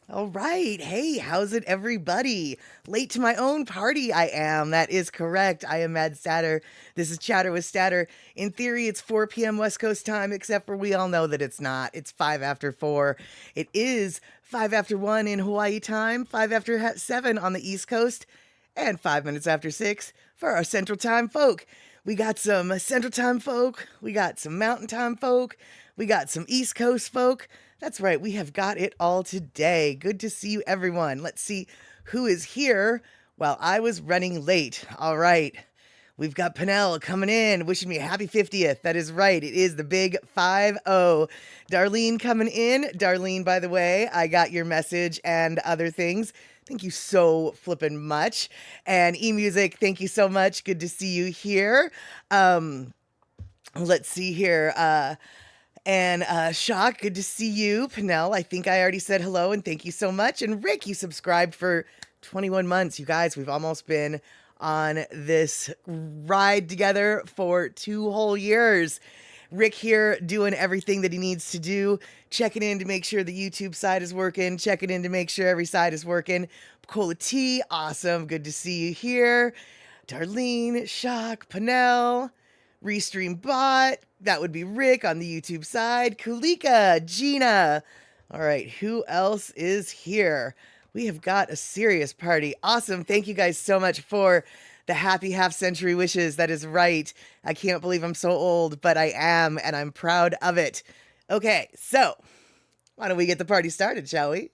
All right. Hey, how's it, everybody? Late to my own party, I am. That is correct. I am Mad Statter. This is Chatter with Statter. In theory, it's 4 p.m. West Coast time, except for we all know that it's not. It's 5 after 4. It is 5 after 1 in Hawaii time, 5 after 7 on the East Coast, and 5 minutes after 6 for our Central Time folk. We got some Central Time folk, we got some Mountain Time folk, we got some East Coast folk. That's right, we have got it all today. Good to see you, everyone. Let's see who is here while I was running late. All right, we've got Pinnell coming in, wishing me a happy 50th. That is right, it is the big 5-0. Darlene coming in. Darlene, by the way, I got your message and other things. Thank you so flippin' much. And eMusic, thank you so much. Good to see you here. Let's see here. And Shock, good to see you. Pinnell, I think I already said hello and thank you so much. And Rick, you subscribed for 21 months. You guys, we've almost been on this ride together for 2 whole years. Rick here doing everything that he needs to do, checking in to make sure the YouTube side is working, checking in to make sure every side is working. Paka'a T, awesome. Good to see you here. Darlene, Shock, Pinnell, Restream Bot, that would be Rick on the YouTube side. Kulika, Gina. All right, who else is here? We have got a serious party. Awesome. Thank you guys so much for the happy half-century wishes. That is right. I can't believe I'm so old, but I am, and I'm proud of it. Okay, so why don't we get the party started, shall we?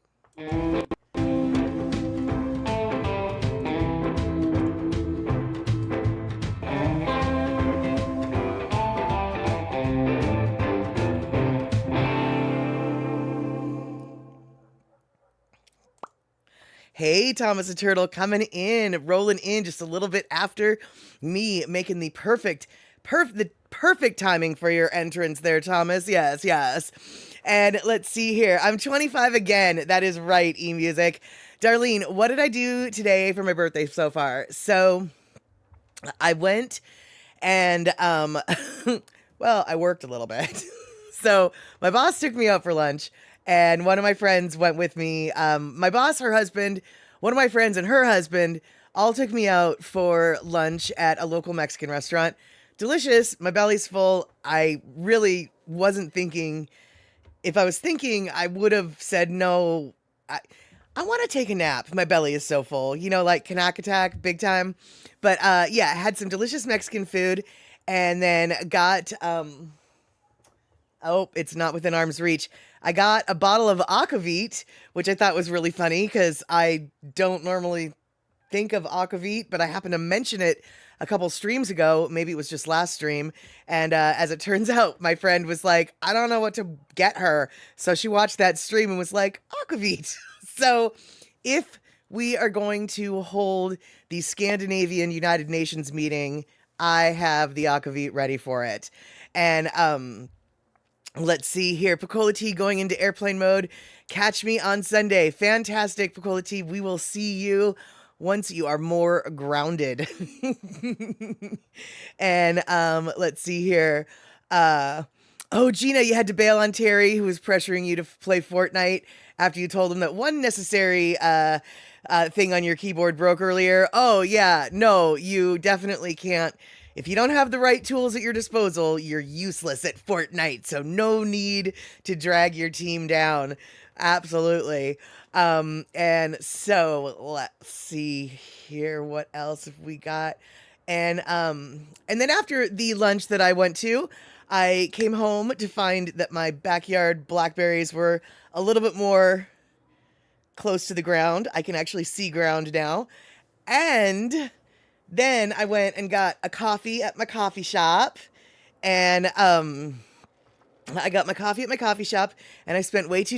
Hey, Thomas the Turtle coming in, rolling in just a little bit after me, making the perfect timing for your entrance there, Thomas. Yes, yes. And let's see here. I'm 25 again. That is right, eMusic. Darlene, what did I do today for my birthday so far? So I went and well, I worked a little bit. So my boss took me out for lunch, and one of my friends went with me. My boss, her husband, one of my friends, and her husband all took me out for lunch at a local Mexican restaurant. Delicious. My belly's full. I really wasn't thinking. If I was thinking, I would have said no. I want to take a nap. My belly is so full. You know, like Kanak attack, big time. But yeah, I had some delicious Mexican food, and then got oh, it's not within arm's reach. I got a bottle of aquavit, which I thought was really funny because I don't normally think of aquavit, but I happened to mention it a couple streams ago. Maybe it was just last stream. And as it turns out, my friend was like, I don't know what to get her. So she watched that stream and was like, aquavit. So if we are going to hold the Scandinavian United Nations meeting, I have the aquavit ready for it. And let's see here. Paka'a T going into airplane mode. Catch me on Sunday. Fantastic, Paka'a T. We will see you once you are more grounded. And let's see here. Oh, Gina, you had to bail on Terry, who was pressuring you to play Fortnite after you told him that one necessary thing on your keyboard broke earlier. Oh, yeah. No, you definitely can't. If you don't have the right tools at your disposal, you're useless at Fortnite. So no need to drag your team down. Absolutely. And so let's see here. What else have we got? And then after the lunch that I went to, I came home to find that my backyard blackberries were a little bit more close to the ground. I can actually see ground now. And then I went and got a coffee at my coffee shop, and I got my coffee at my coffee shop, and I spent way too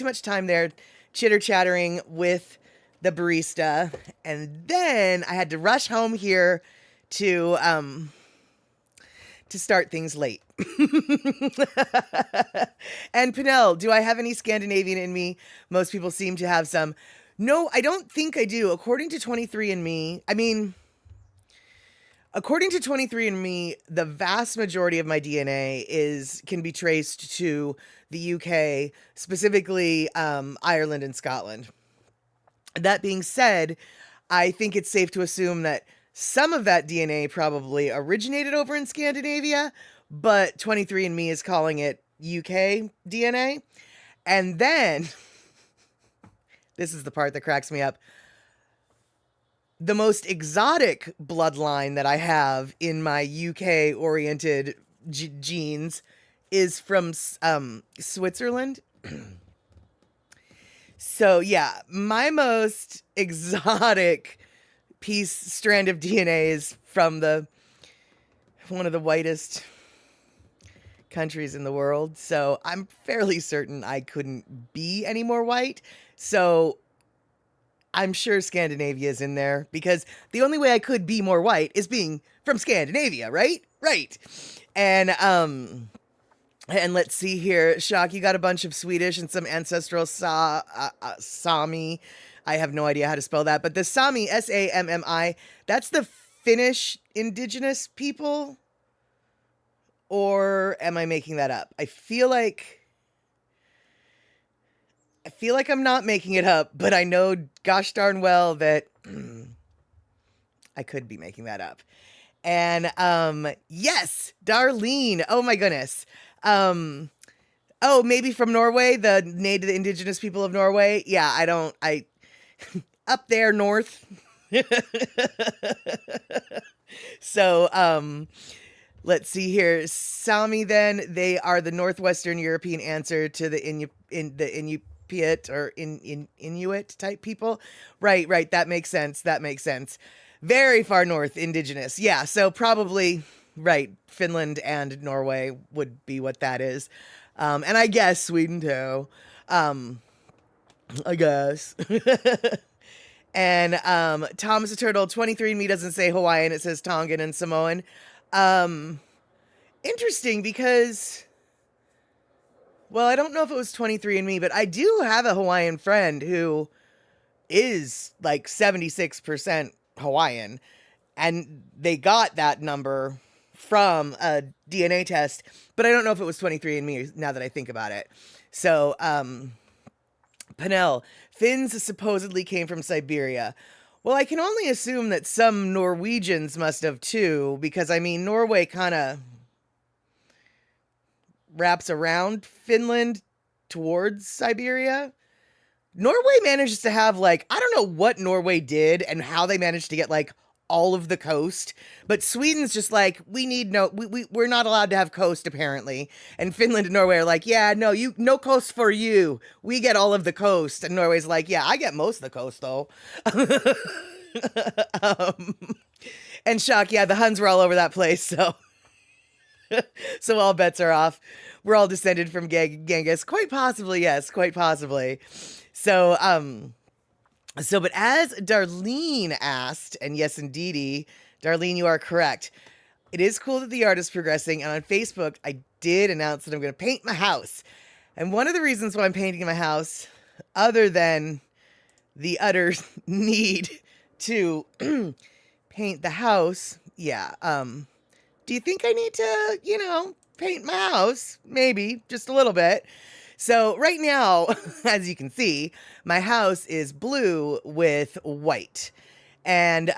much time there chitter-chattering with the barista, and then I had to rush home here to start things late. And Pinnell, do I have any Scandinavian in me? Most people seem to have some. No, I don't think I do. According to 23andMe, I mean, According to 23andMe, the vast majority of my DNA can be traced to the UK, specifically Ireland and Scotland. That being said, I think it's safe to assume that some of that DNA probably originated over in Scandinavia, but 23andMe is calling it UK DNA. And then, this is the part that cracks me up. The most exotic bloodline that I have in my UK-oriented genes is from Switzerland. So yeah, my most exotic strand of DNA is from one of the whitest countries in the world. So I'm fairly certain I couldn't be any more white. So I'm sure Scandinavia is in there, because the only way I could be more white is being from Scandinavia, right? Right. And let's see here. Shock, you got a bunch of Swedish and some ancestral Sami. I have no idea how to spell that, but the Sami, Sammi, that's the Finnish indigenous people? Or am I making that up? I feel like I'm not making it up, but I know gosh darn well that I could be making that up. And yes, Darlene. Oh my goodness. Oh, maybe from Norway, the native indigenous people of Norway. Yeah, I up there north. So let's see here. Sami, then, they are the Northwestern European answer to the Inupiat or Inuit type people. Right. That makes sense. Very far north, indigenous. Yeah, so probably, right, Finland and Norway would be what that is. And I guess Sweden too. I guess. And Thomas the Turtle, 23andMe doesn't say Hawaiian, it says Tongan and Samoan. Interesting, because, well, I don't know if it was 23andMe, but I do have a Hawaiian friend who is like 76% Hawaiian, and they got that number from a DNA test, but I don't know if it was 23andMe now that I think about it. So, Panel, Finns supposedly came from Siberia. Well, I can only assume that some Norwegians must have too, because I mean, Norway kind of wraps around Finland towards Siberia. Norway manages to have, like, I don't know what Norway did and how they managed to get, like, all of the coast, but Sweden's just like, we're not allowed to have coast, apparently. And Finland and Norway are like, yeah, no coast for you. We get all of the coast. And Norway's like, yeah, I get most of the coast, though. And Shock, yeah, the Huns were all over that place, so so all bets are off. We're all descended from Genghis. Quite possibly, yes, quite possibly. So, but as Darlene asked, and yes, indeedy, Darlene, you are correct. It is cool that the art is progressing, and on Facebook, I did announce that I'm going to paint my house. And one of the reasons why I'm painting my house, other than the utter need to paint the house, do you think I need to, paint my house? Maybe, just a little bit. So right now, as you can see, my house is blue with white. And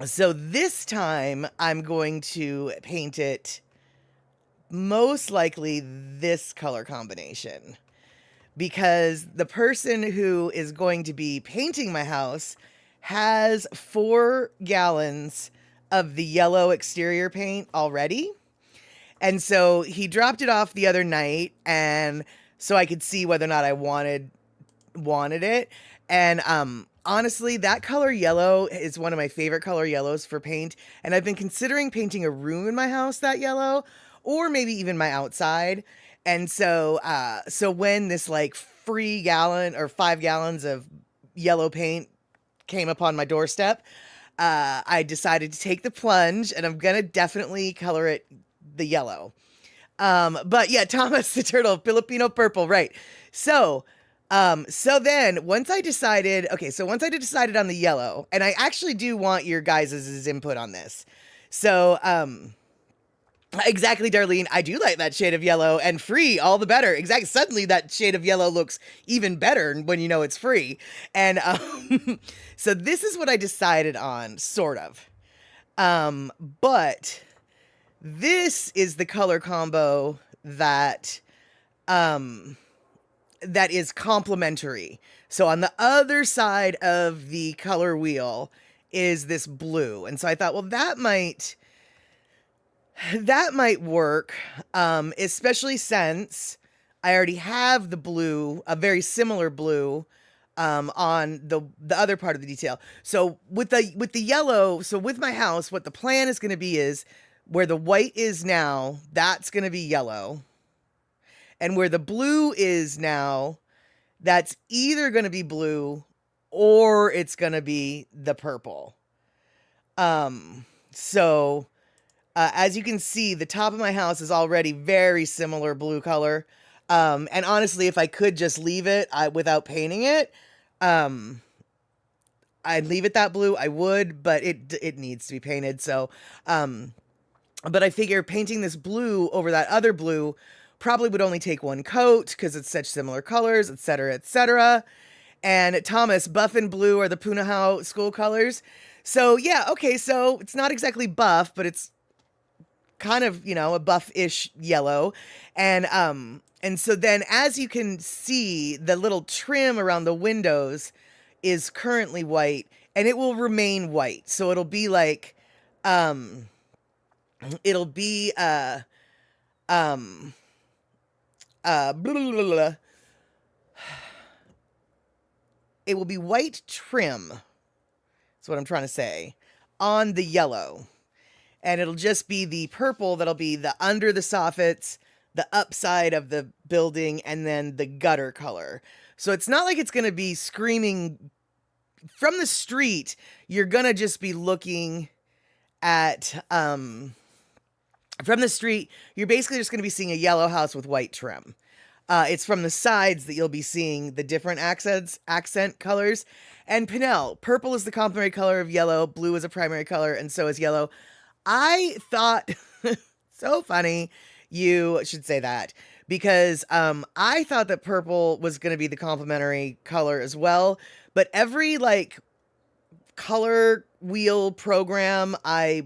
so this time I'm going to paint it most likely this color combination, because the person who is going to be painting my house has 4 gallons of the yellow exterior paint already. And so he dropped it off the other night, and so I could see whether or not I wanted it. And honestly, that color yellow is one of my favorite color yellows for paint. And I've been considering painting a room in my house that yellow, or maybe even my outside. And so when this like free gallon or 5 gallons of yellow paint came upon my doorstep, I decided to take the plunge, and I'm gonna definitely color it the yellow. But yeah, Thomas the Turtle, Filipino purple, right. So So then once I decided on the yellow, and I actually do want your guys' input on this. So, exactly, Darlene. I do like that shade of yellow, and free, all the better. Exactly. Suddenly, that shade of yellow looks even better when you know it's free. And so this is what I decided on, sort of. But this is the color combo that that is complementary. So on the other side of the color wheel is this blue, and so I thought, well, that might work, especially since I already have the blue, a very similar blue, on the other part of the detail. So with the yellow, so with my house, what the plan is going to be is where the white is now, that's going to be yellow, and where the blue is now, that's either going to be blue or it's going to be the purple. So as you can see, the top of my house is already very similar blue color. And honestly, if I could just leave it without painting it, I'd leave it that blue. I would, but it needs to be painted. So, but I figure painting this blue over that other blue probably would only take one coat because it's such similar colors, etc., etc. And Thomas, buff and blue are the Punahou school colors. So yeah, okay, so it's not exactly buff, but it's kind of, a buff-ish yellow. And so then as you can see, the little trim around the windows is currently white, and it will remain white. So it'll be like, it'll be, blah, blah, blah, blah. It will be white trim. That's what I'm trying to say. On the yellow. And it'll just be the purple that'll be the under the soffits, the upside of the building, and then the gutter color. So it's not like it's going to be screaming from the street. You're going to just be looking at, from the street, you're basically just going to be seeing a yellow house with white trim. It's from the sides that you'll be seeing the different accent colors. And Pinnell, purple is the complementary color of yellow, blue is a primary color, and so is yellow. I thought, so funny, you should say that, because I thought that purple was going to be the complementary color as well, but every color wheel program I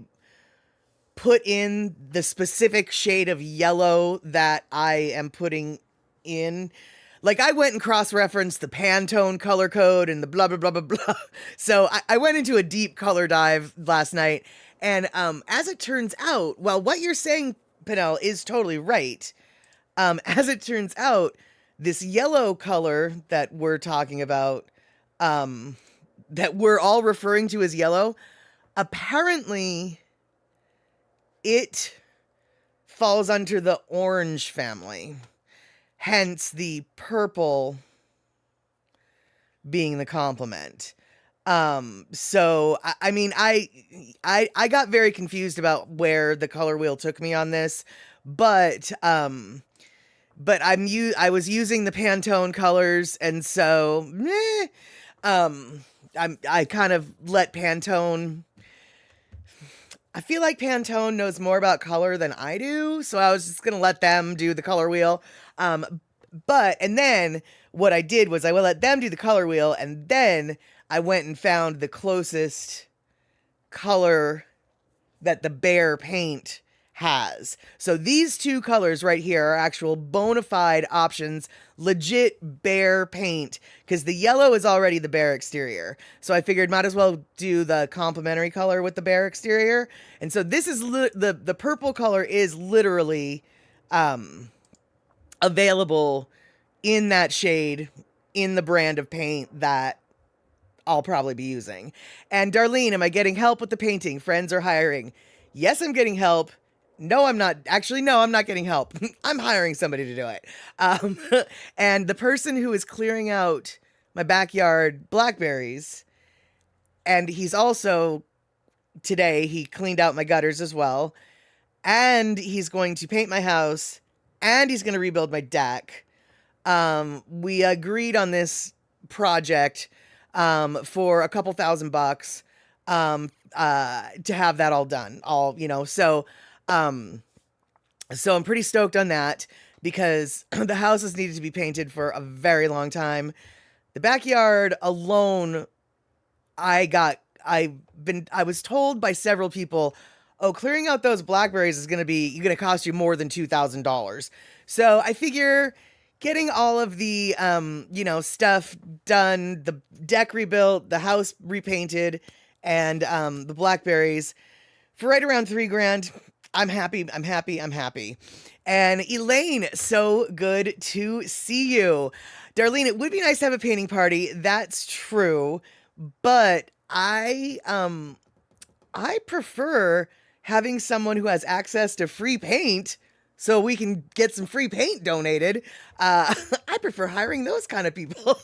put in the specific shade of yellow that I am putting in. I went and cross-referenced the Pantone color code and the blah, blah, blah, blah, blah. So I went into a deep color dive last night. And as it turns out, well, what you're saying, Pinnell, is totally right. As it turns out, this yellow color that we're talking about, that we're all referring to as yellow, apparently it falls under the orange family. Hence the purple being the complement. So I mean, I got very confused about where the color wheel took me on this, but I was using the Pantone colors, and so I kind of let Pantone. I feel like Pantone knows more about color than I do, so I was just gonna let them do the color wheel. And then what I did was I would let them do the color wheel, and then I went and found the closest color that the Behr paint has. So these two colors right here are actual bona fide options, legit Behr paint, because the yellow is already the Behr exterior. So I figured might as well do the complementary color with the Behr exterior. And so this is the purple color is literally available in that shade in the brand of paint that I'll probably be using. And Darlene, am I getting help with the painting? Friends are hiring. Yes, I'm getting help. No, I'm not. Actually, no, I'm not getting help. I'm hiring somebody to do it. And the person who is clearing out my backyard blackberries, and he's also, today, he cleaned out my gutters as well, and he's going to paint my house, and he's going to rebuild my deck. We agreed on this project for a couple $1,000 to have that all done. Um, so I'm pretty stoked on that because the house has needed to be painted for a very long time. The backyard alone, I was told by several people, oh, clearing out those blackberries is going to cost you more than $2,000. So I figure getting all of the, stuff done, the deck rebuilt, the house repainted, and, the blackberries for right around 3 grand. I'm happy. I'm happy. I'm happy. And Elaine, so good to see you. Darlene, it would be nice to have a painting party. That's true. But I prefer having someone who has access to free paint so we can get some free paint donated. I prefer hiring those kind of people.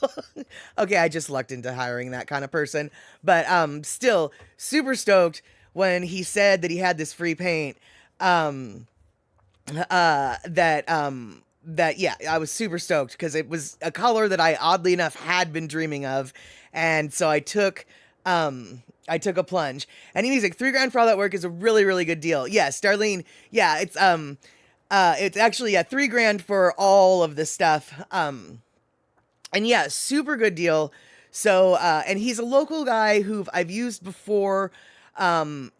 Okay, I just lucked into hiring that kind of person, but still super stoked when he said that he had this free paint. That yeah, I was super stoked because it was a color that I oddly enough had been dreaming of, and so I took a plunge. And he's like, 3 grand for all that work is a really, really good deal. Yes, Darlene. Yeah, it's actually, yeah, 3 grand for all of this stuff. And yeah, super good deal. So, and he's a local guy who I've used before, and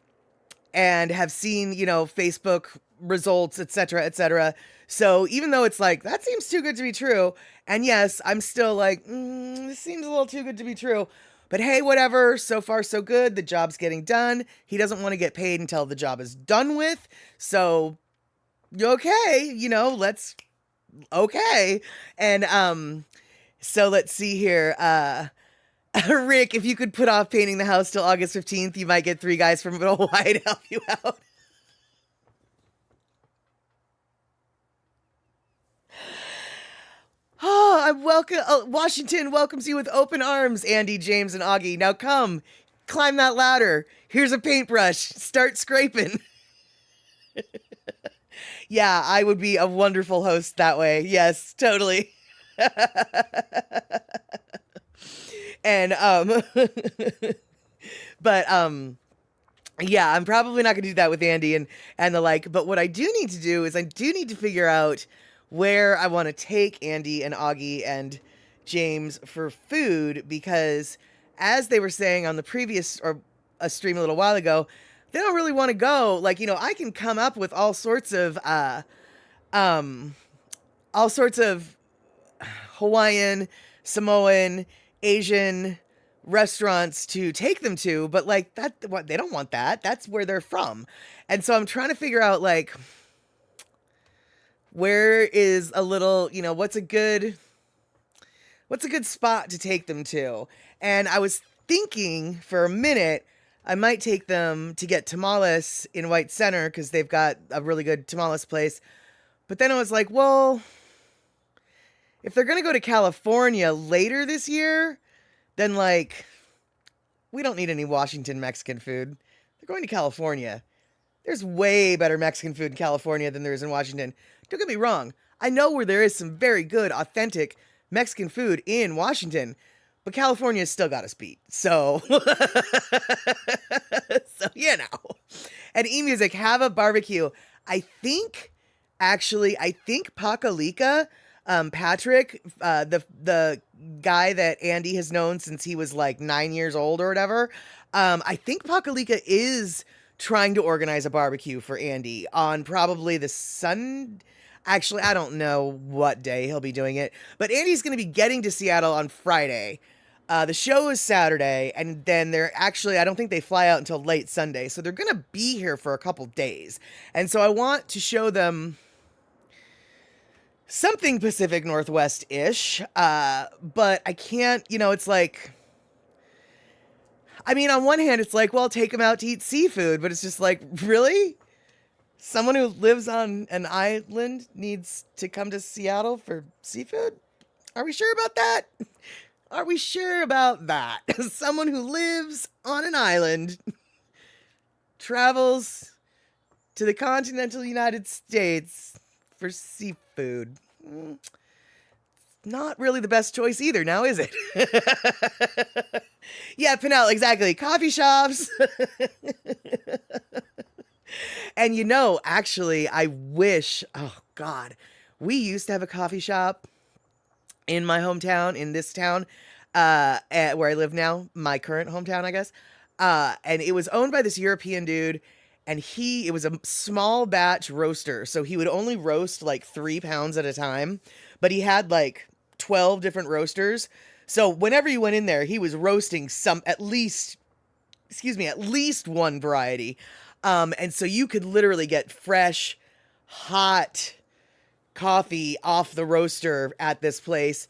have seen, Facebook results, etc., etc. So even though it's like, that seems too good to be true. And yes, I'm still like, this seems a little too good to be true. But hey, whatever. So far, so good. The job's getting done. He doesn't want to get paid until the job is done with. So, okay, okay. And, so let's see here. Rick, if you could put off painting the house till August 15th, you might get 3 guys from Hawaii to help you out. Oh, Washington welcomes you with open arms, Andy, James, and Augie. Now come, climb that ladder. Here's a paintbrush. Start scraping. Yeah, I would be a wonderful host that way. Yes, totally. And but yeah, I'm probably not gonna do that with Andy and the like. But what I do need to do is I do need to figure out where I want to take Andy and Augie and James for food, because as they were saying on the previous or a stream a little while ago, they don't really want to go. Like, I can come up with um all sorts of Hawaiian, Samoan, Asian restaurants to take them to, but like that, what, they don't want that. That's where they're from. And so I'm trying to figure out, like, where is a little, what's a good spot to take them to? And I was thinking for a minute, I might take them to get tamales in White Center because they've got a really good tamales place. But then I was like, well, if they're going to go to California later this year, then, like, we don't need any Washington Mexican food. They're going to California. There's way better Mexican food in California than there is in Washington. Don't get me wrong. I know where there is some very good, authentic Mexican food in Washington, but California's still got us beat. So, And E-Music, have a barbecue. I think Paka'a, Patrick, the guy that Andy has known since he was like 9 years old or whatever. I think Paka'a is trying to organize a barbecue for Andy on probably the Sun. Actually, I don't know what day he'll be doing it, but Andy's going to be getting to Seattle on Friday. The show is Saturday, and then I don't think they fly out until late Sunday, so they're going to be here for a couple days. And so I want to show them something Pacific Northwest-ish, but I can't, it's like, I mean, on one hand, it's like, well, take them out to eat seafood, but it's just like, really? Someone who lives on an island needs to come to Seattle for seafood? Are we sure about that? Are we sure about that? Someone who lives on an island travels to the continental United States for seafood. not really the best choice either now, is it? Yeah, Pinnell, exactly. Coffee shops. And actually, I wish, oh God, we used to have a coffee shop in my hometown, in this town, where I live now, my current hometown, I guess. And it was owned by this European dude, and it was a small batch roaster. So he would only roast like 3 pounds at a time, but he had like 12 different roasters. So whenever you went in there, he was roasting at least one variety. And so you could literally get fresh, hot coffee off the roaster at this place.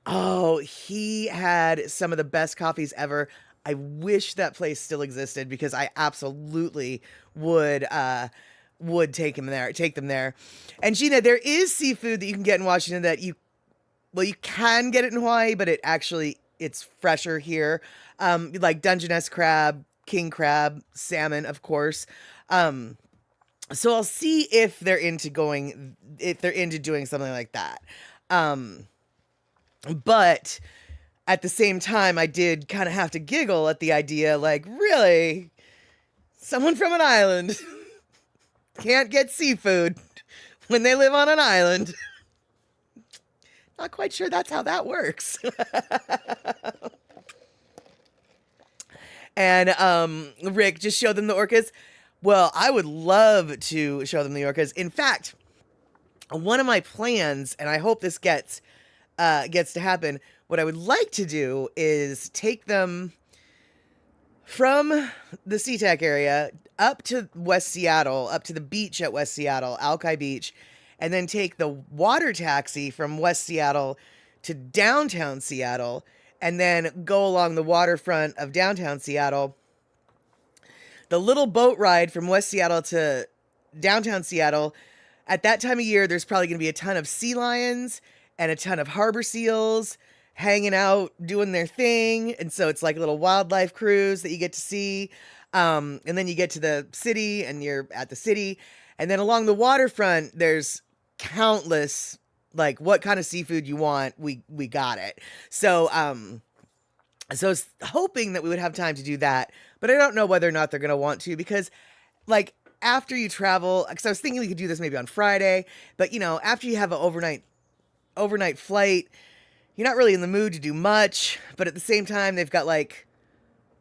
Oh, he had some of the best coffees ever. I wish that place still existed because I absolutely would take them there. And Gina, there is seafood that you can get in Washington that you can get it in Hawaii, but it's fresher here. Like Dungeness crab, king crab, salmon, of course. So I'll see if they're into doing something like that. But at the same time, I did kind of have to giggle at the idea, like, really? Someone from an island can't get seafood when they live on an island. Not quite sure that's how that works. And Rick, just show them the orcas. Well, I would love to show them the orcas. In fact, one of my plans, and I hope this gets to happen, what I would like to do is take them from the SeaTac area up to West Seattle, up to the beach at West Seattle, Alki Beach, and then take the water taxi from West Seattle to downtown Seattle, and then go along the waterfront of downtown Seattle. The little boat ride from West Seattle to downtown Seattle, at that time of year, there's probably going to be a ton of sea lions and a ton of harbor seals hanging out, doing their thing. And so it's like a little wildlife cruise that you get to see. And then you get to the city and you're at the city. And then along the waterfront, there's countless, like, what kind of seafood you want, we got it. So I was hoping that we would have time to do that, but I don't know whether or not they're going to want to, because like after you travel, because I was thinking we could do this maybe on Friday, but after you have an overnight flight, you're not really in the mood to do much, but at the same time, they've got like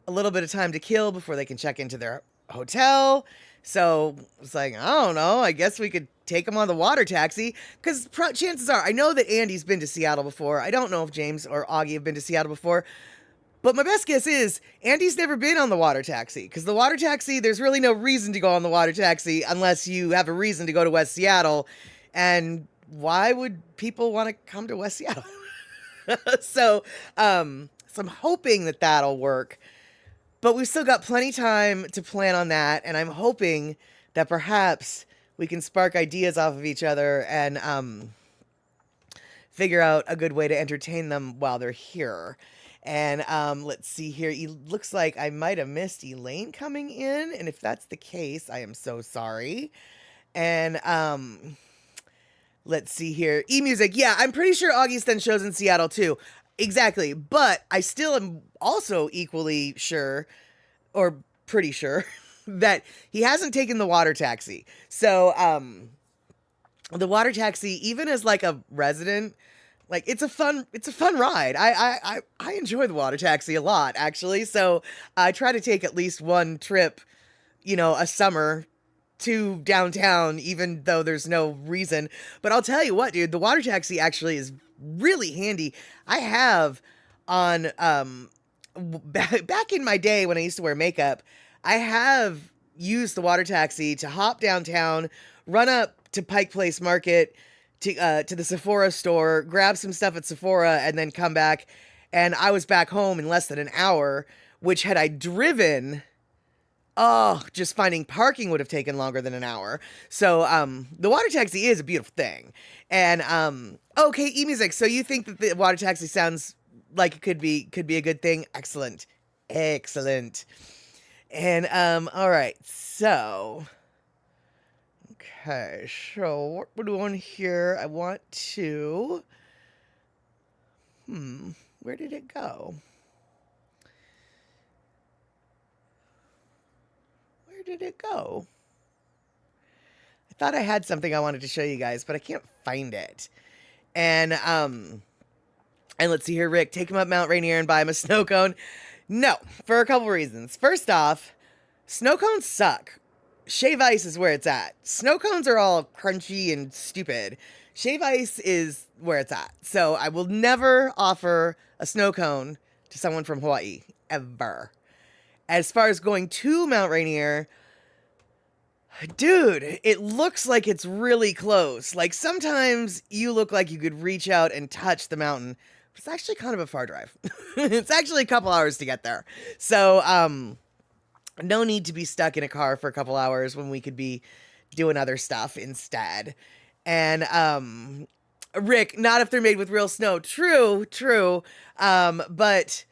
a little bit of time to kill before they can check into their hotel. So it's like, I don't know, I guess we could take them on the water taxi, because chances are, I know that Andy's been to Seattle before. I don't know if James or Augie have been to Seattle before, but my best guess is Andy's never been on the water taxi, because the water taxi, there's really no reason to go on the water taxi unless you have a reason to go to West Seattle. And why would people want to come to West Seattle? So I'm hoping that that'll work, but we've still got plenty of time to plan on that. And I'm hoping that perhaps we can spark ideas off of each other and figure out a good way to entertain them while they're here. And let's see here. It looks like I might have missed Elaine coming in. And if that's the case, I am so sorry. And let's see here. E-music. Yeah, I'm pretty sure Augie's done shows in Seattle too. Exactly. But I still am also equally sure, or pretty sure, that he hasn't taken the water taxi. So the water taxi, even as like a resident, like it's a fun ride. I enjoy the water taxi a lot, actually. So I try to take at least one trip, a summer to downtown, even though there's no reason. But I'll tell you what, dude, the water taxi actually is really handy. I have on back in my day when I used to wear makeup, I have used the water taxi to hop downtown, run up to Pike Place Market, to the Sephora store, grab some stuff at Sephora, and then come back. And I was back home in less than an hour, which had I driven, just finding parking would have taken longer than an hour. So the water taxi is a beautiful thing. And okay, e-music. So you think that the water taxi sounds like it could be a good thing? Excellent. And all right, so okay, so what we're doing here, I want to Where did it go? Where did it go? I thought I had something I wanted to show you guys, but I can't find it. And let's see here, Rick, take him up Mount Rainier and buy him a snow cone. No, for a couple reasons. First off, snow cones suck. Shave ice is where it's at. Snow cones are all crunchy and stupid. Shave ice is where it's at. So I will never offer a snow cone to someone from Hawaii, ever. As far as going to Mount Rainier, dude, it looks like it's really close. Like sometimes you look like you could reach out and touch the mountain. But it's actually kind of a far drive. It's actually a couple hours to get there. So, no need to be stuck in a car for a couple hours when we could be doing other stuff instead. And, Rick, not if they're made with real snow. True. But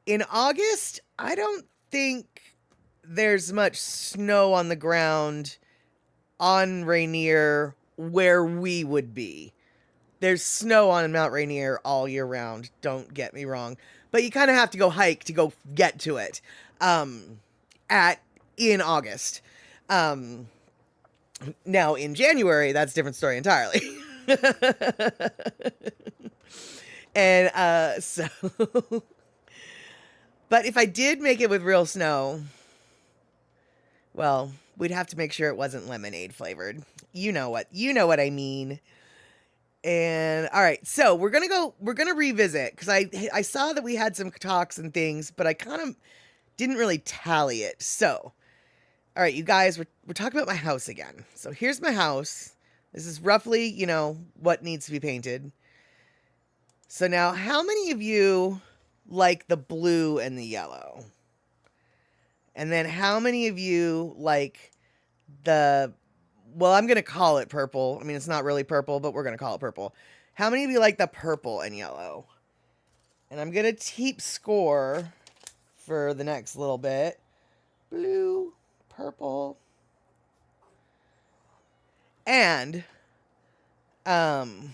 in August, I don't think there's much snow on the ground on Rainier where we would be. There's snow on Mount Rainier all year round. Don't get me wrong. But you kind of have to go hike to go get to it. In August. Now in January, that's a different story entirely. And, so, but if I did make it with real snow, well, we'd have to make sure it wasn't lemonade flavored. You know what I mean. And all right, so we're going to revisit because I saw that we had some talks and things, but I kind of didn't really tally it. So, all right, you guys, we're talking about my house again. So here's my house. This is roughly, what needs to be painted. So now, how many of you like the blue and the yellow? And then how many of you like well, I'm going to call it purple. I mean, it's not really purple, but we're going to call it purple. How many of you like the purple and yellow? And I'm going to keep score for the next little bit. Blue, purple. And I'm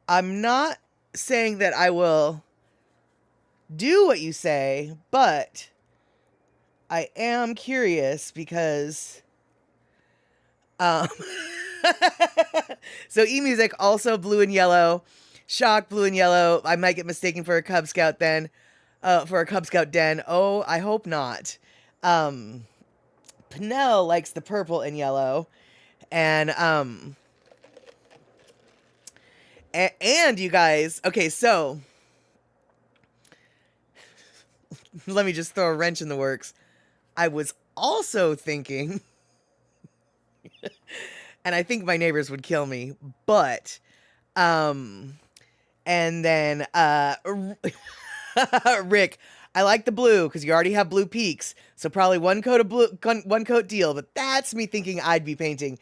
not saying that I will do what you say, but I am curious because so eMusic also blue and yellow. Shock blue and yellow. I might get mistaken for a Cub Scout then. For a Cub Scout den. Oh, I hope not. Pinnell likes the purple and yellow. And and you guys, okay, so let me just throw a wrench in the works. I was also thinking, and I think my neighbors would kill me, but, and then, Rick, I like the blue because you already have blue peaks. So probably one coat deal, but that's me thinking I'd be painting.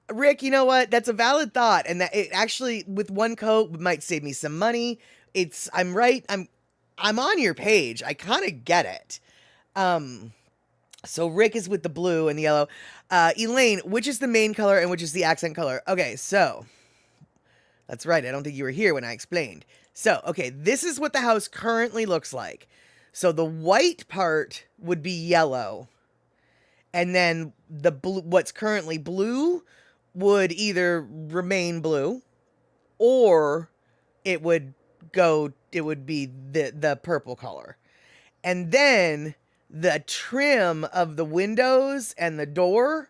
Rick, you know what? That's a valid thought. And that it actually, with one coat, might save me some money. I'm right. I'm on your page. I kind of get it. So Rick is with the blue and the yellow. Elaine, which is the main color and which is the accent color? Okay, so that's right. I don't think you were here when I explained. So, okay, this is what the house currently looks like. So the white part would be yellow. And then the blue, what's currently blue would either remain blue or it would be the purple color. And then the trim of the windows and the door,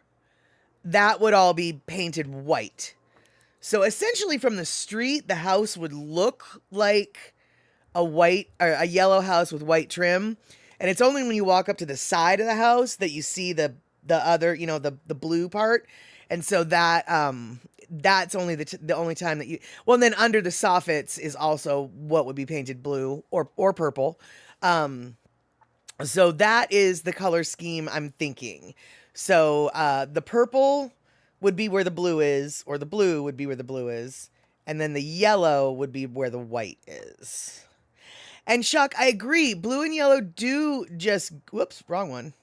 that would all be painted white. So essentially from the street, the house would look like a yellow house with white trim. And it's only when you walk up to the side of the house that you see the other, the blue part. And so that's only the only time that well, and then under the soffits is also what would be painted blue or purple. So that is the color scheme I'm thinking. So the purple would be where the blue is, or the blue would be where the blue is, and then the yellow would be where the white is. And Chuck, I agree. Blue and yellow do just, whoops, wrong one.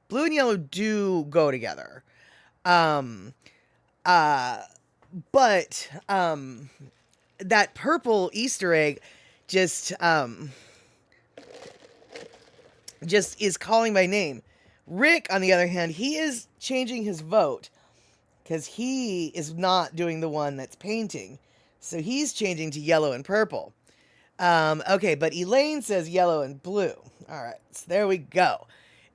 Blue and yellow do go together. But that purple Easter egg just is calling my name. Rick, on the other hand, he is changing his vote because he is not doing the one that's painting. So he's changing to yellow and purple. Okay, but Elaine says yellow and blue. All right, so there we go.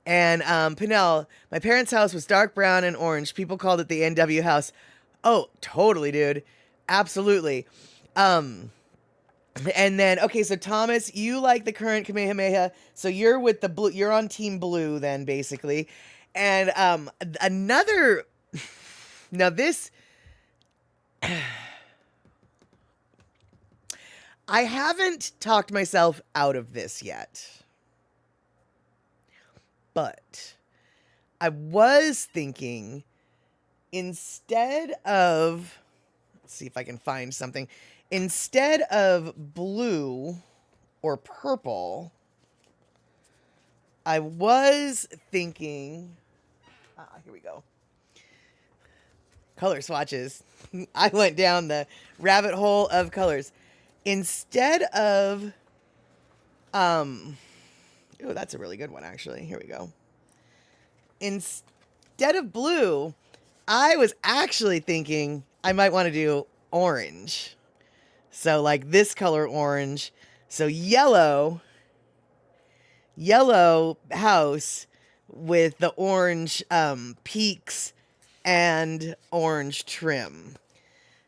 And Pinnell, my parents' house was dark brown and orange. People called it the NW house. Oh, totally, dude. Absolutely. And then, okay, so Thomas, you like the current Kamehameha. So you're with the blue. You're on team blue then, basically. And another... Now this... I haven't talked myself out of this yet. But I was thinking, instead of... Let's see if I can find something. Instead of blue or purple, I was thinking... here we go. Color swatches. I went down the rabbit hole of colors. Instead of... oh, that's a really good one, actually. Here we go. Instead of blue, I was actually thinking I might want to do orange. So, like this color orange. So, yellow house with the orange peaks and orange trim.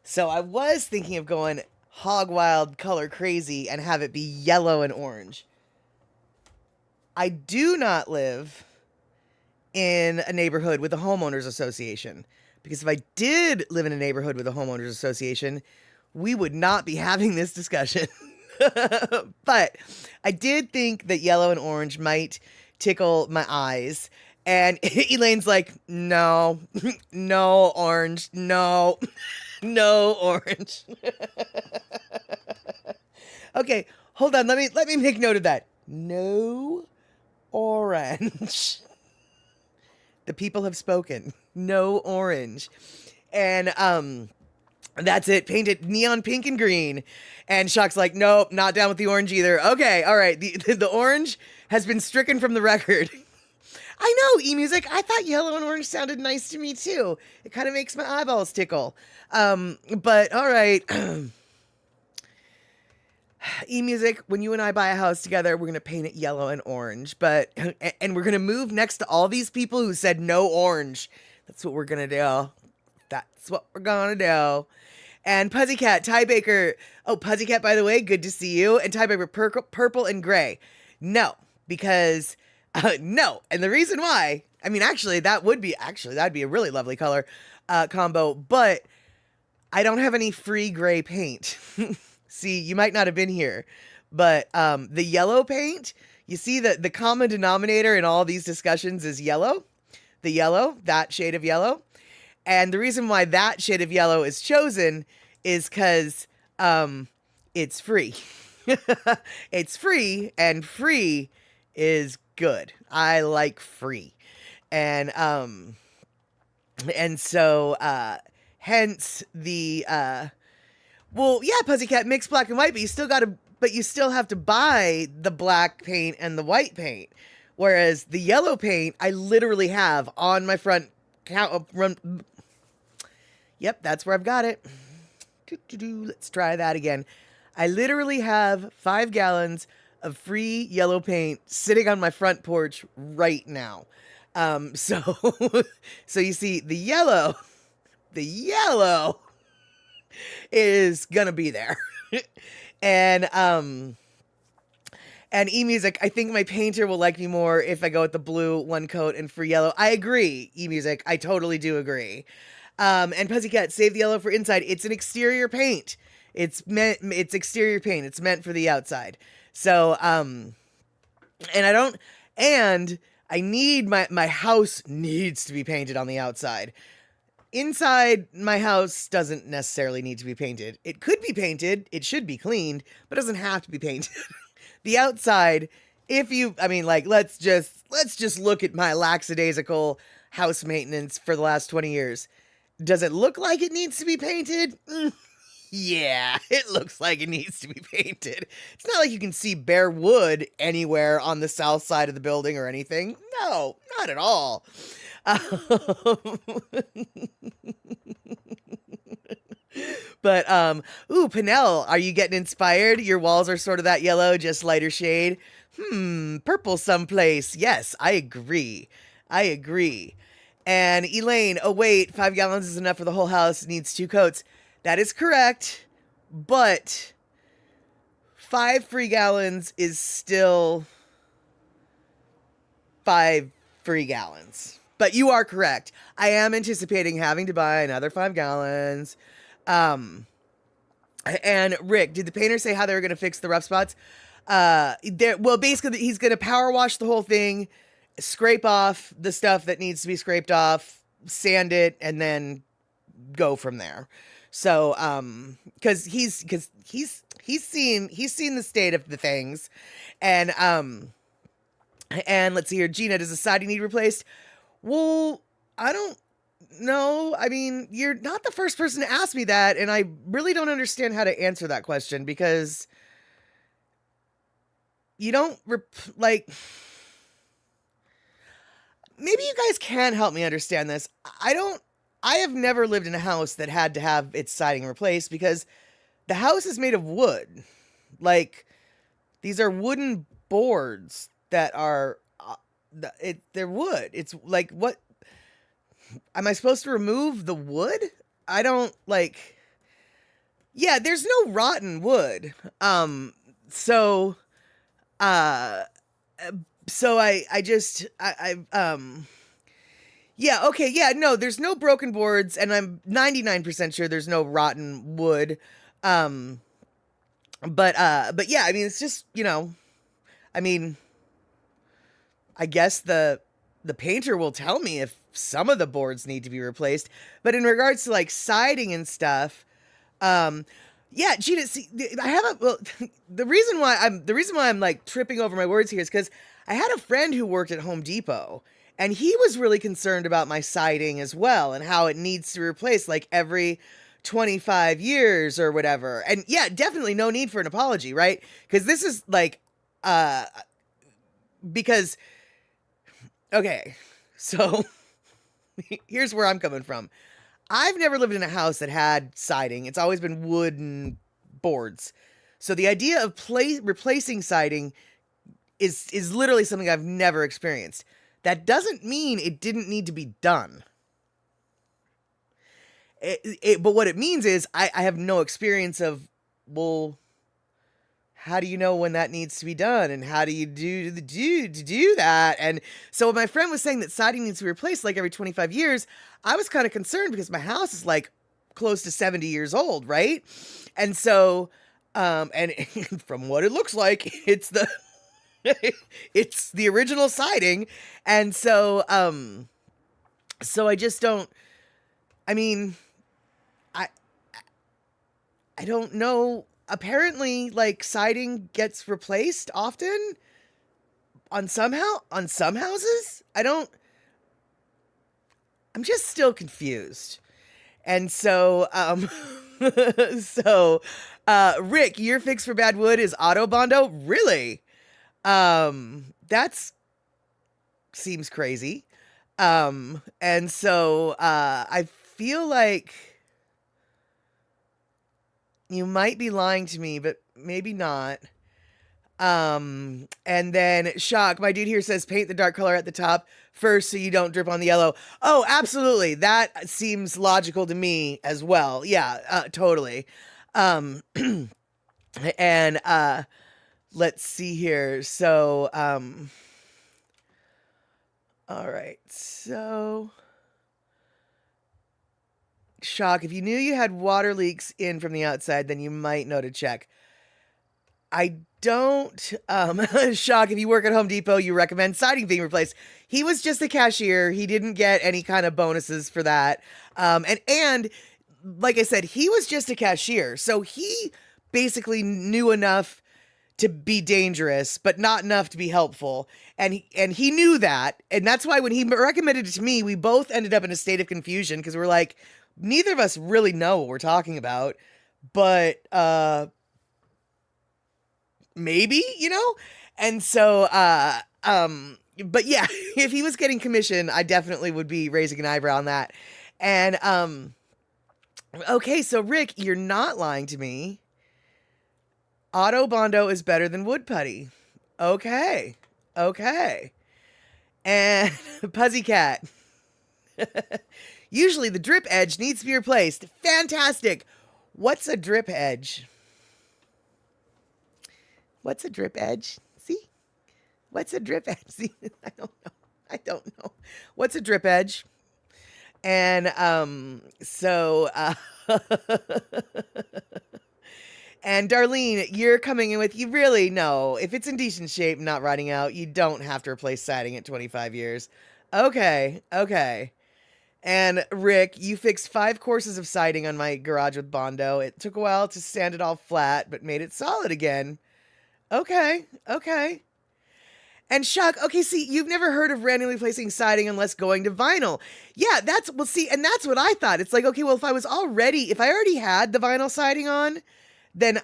So, I was thinking of going hog wild, color crazy, and have it be yellow and orange. I do not live in a neighborhood with a homeowners association, because if I did live in a neighborhood with a homeowners association, we would not be having this discussion. But I did think that yellow and orange might tickle my eyes. And Elaine's like, no, no orange, no, no orange. Okay, hold on. Let me make note of that. No orange. The people have spoken. No orange. And that's it. Painted neon pink and green. And Shock's like, nope, not down with the orange either. Okay, all right. The orange has been stricken from the record. I know, E-Music. I thought yellow and orange sounded nice to me too. It kind of makes my eyeballs tickle. But all right. E-Music, when you and I buy a house together, we're going to paint it yellow and orange. And we're going to move next to all these people who said no orange. That's what we're going to do. That's what we're going to do. And Puzzycat, Ty Baker. Oh, Puzzycat, by the way, good to see you. And Ty Baker, purple and gray. No, because no. And the reason why, I mean, that'd be a really lovely color combo. But I don't have any free gray paint. See, you might not have been here, but the yellow paint, you see that the common denominator in all these discussions is yellow. The yellow, that shade of yellow. And the reason why that shade of yellow is chosen is because it's free. It's free, and free is good. I like free. And so hence the well, yeah, Puzzycat, mixed black and white, but you still have to buy the black paint and the white paint. Whereas the yellow paint, I literally have on my front Yep, that's where I've got it. Let's try that again. I literally have 5 gallons of free yellow paint sitting on my front porch right now. So you see, the yellow is gonna be there. And E-Music, I think my painter will like me more if I go with the blue one coat and for yellow. I agree, E-Music. I totally do agree. And Puzzycat, save the yellow for inside. It's an exterior paint. It's exterior paint. It's meant for the outside. So, and I need my house needs to be painted on the outside. Inside my house doesn't necessarily need to be painted. It could be painted. It should be cleaned, but it doesn't have to be painted. The outside, let's just look at my lackadaisical house maintenance for the last 20 years. Does it look like it needs to be painted? Yeah, it looks like it needs to be painted. It's not like you can see bare wood anywhere on the south side of the building or anything. No, not at all. Um, but ooh, Pinnell, are you getting inspired? Your walls are sort of that yellow, just lighter shade. Purple someplace. Yes, I agree. I agree. And Elaine, oh wait, 5 gallons is enough for the whole house. It needs 2 coats. That is correct, but 5 free gallons is still 5 free gallons. But you are correct. I am anticipating having to buy another 5 gallons. And Rick, did the painter say how they were going to fix the rough spots? Well, basically, he's going to power wash the whole thing, scrape off the stuff that needs to be scraped off, sand it, and then go from there. So, because he's seen the state of the things, and let's see here, Gina, does the siding need replaced? Well, I don't know. I mean, you're not the first person to ask me that, and I really don't understand how to answer that question because you don't like. Maybe you guys can help me understand this. I have never lived in a house that had to have its siding replaced because the house is made of wood. Like, these are wooden boards that are, they're wood. It's like, what, am I supposed to remove the wood? I don't, like, yeah, there's no rotten wood. So I yeah, okay, yeah, no, there's no broken boards, and I'm 99% sure there's no rotten wood. But yeah, I mean, it's just, I mean, I guess the painter will tell me if some of the boards need to be replaced. But in regards to like siding and stuff, yeah, Gina, see, the reason why I'm like tripping over my words here is because I had a friend who worked at Home Depot. And he was really concerned about my siding as well and how it needs to be replaced like every 25 years or whatever. And yeah, definitely no need for an apology, right? Because this is like, because, okay, so here's where I'm coming from. I've never lived in a house that had siding. It's always been wooden boards. So the idea of replacing siding is literally something I've never experienced. That doesn't mean it didn't need to be done. But what it means is I have no experience of, well, how do you know when that needs to be done? And how do you do that? And so when my friend was saying that siding needs to be replaced like every 25 years, I was kind of concerned because my house is like close to 70 years old, right? And so, and from what it looks like, it's the original siding. And so so I just don't, I mean, I don't know. Apparently like siding gets replaced often on some houses. I'm just still confused. And so Rick, your fix for bad wood is auto bondo? Really? That's seems crazy. And so, I feel like you might be lying to me, but maybe not. And then Shock, my dude here says paint the dark color at the top first so you don't drip on the yellow. Oh, absolutely. That seems logical to me as well. Yeah, totally. And, let's see here. So, all right. So, Shock, if you knew you had water leaks in from the outside, then you might know to check. I don't, Shock, if you work at Home Depot, you recommend siding being replaced. He was just a cashier. He didn't get any kind of bonuses for that. And like I said, he was just a cashier. So he basically knew enough to be dangerous, but not enough to be helpful. And he knew that. And that's why when he recommended it to me, we both ended up in a state of confusion because we're like, Neither of us really know what we're talking about, but maybe, And so but yeah, if he was getting commission, I definitely would be raising an eyebrow on that. And okay, so Rick, you're not lying to me. Auto Bondo is better than wood putty. Okay. Okay. And Pussycat. Usually the drip edge needs to be replaced. Fantastic. What's a drip edge? What's a drip edge? See? What's a drip edge? See? I don't know. I don't know. What's a drip edge? And and Darlene, you're coming in with, you really know, if it's in decent shape, not rotting out, you don't have to replace siding at 25 years. Okay, okay. And Rick, you fixed 5 courses of siding on my garage with Bondo. It took a while to sand it all flat, but made it solid again. Okay, okay. And Chuck, okay, see, you've never heard of randomly placing siding unless going to vinyl. Yeah, well, see, and that's what I thought. It's like, okay, well, if I already had the vinyl siding on, then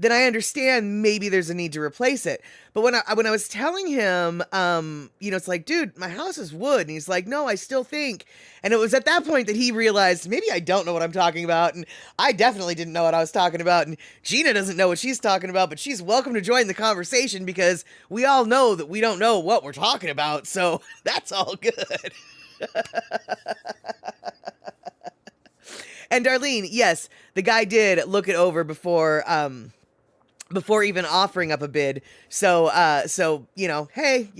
then I understand maybe there's a need to replace it. But when I was telling him, it's like, dude, my house is wood. And he's like, no, I still think. And it was at that point that he realized maybe I don't know what I'm talking about. And I definitely didn't know what I was talking about. And Gina doesn't know what she's talking about, but she's welcome to join the conversation because we all know that we don't know what we're talking about. So that's all good. And Darlene, yes, the guy did look it over before even offering up a bid. So hey,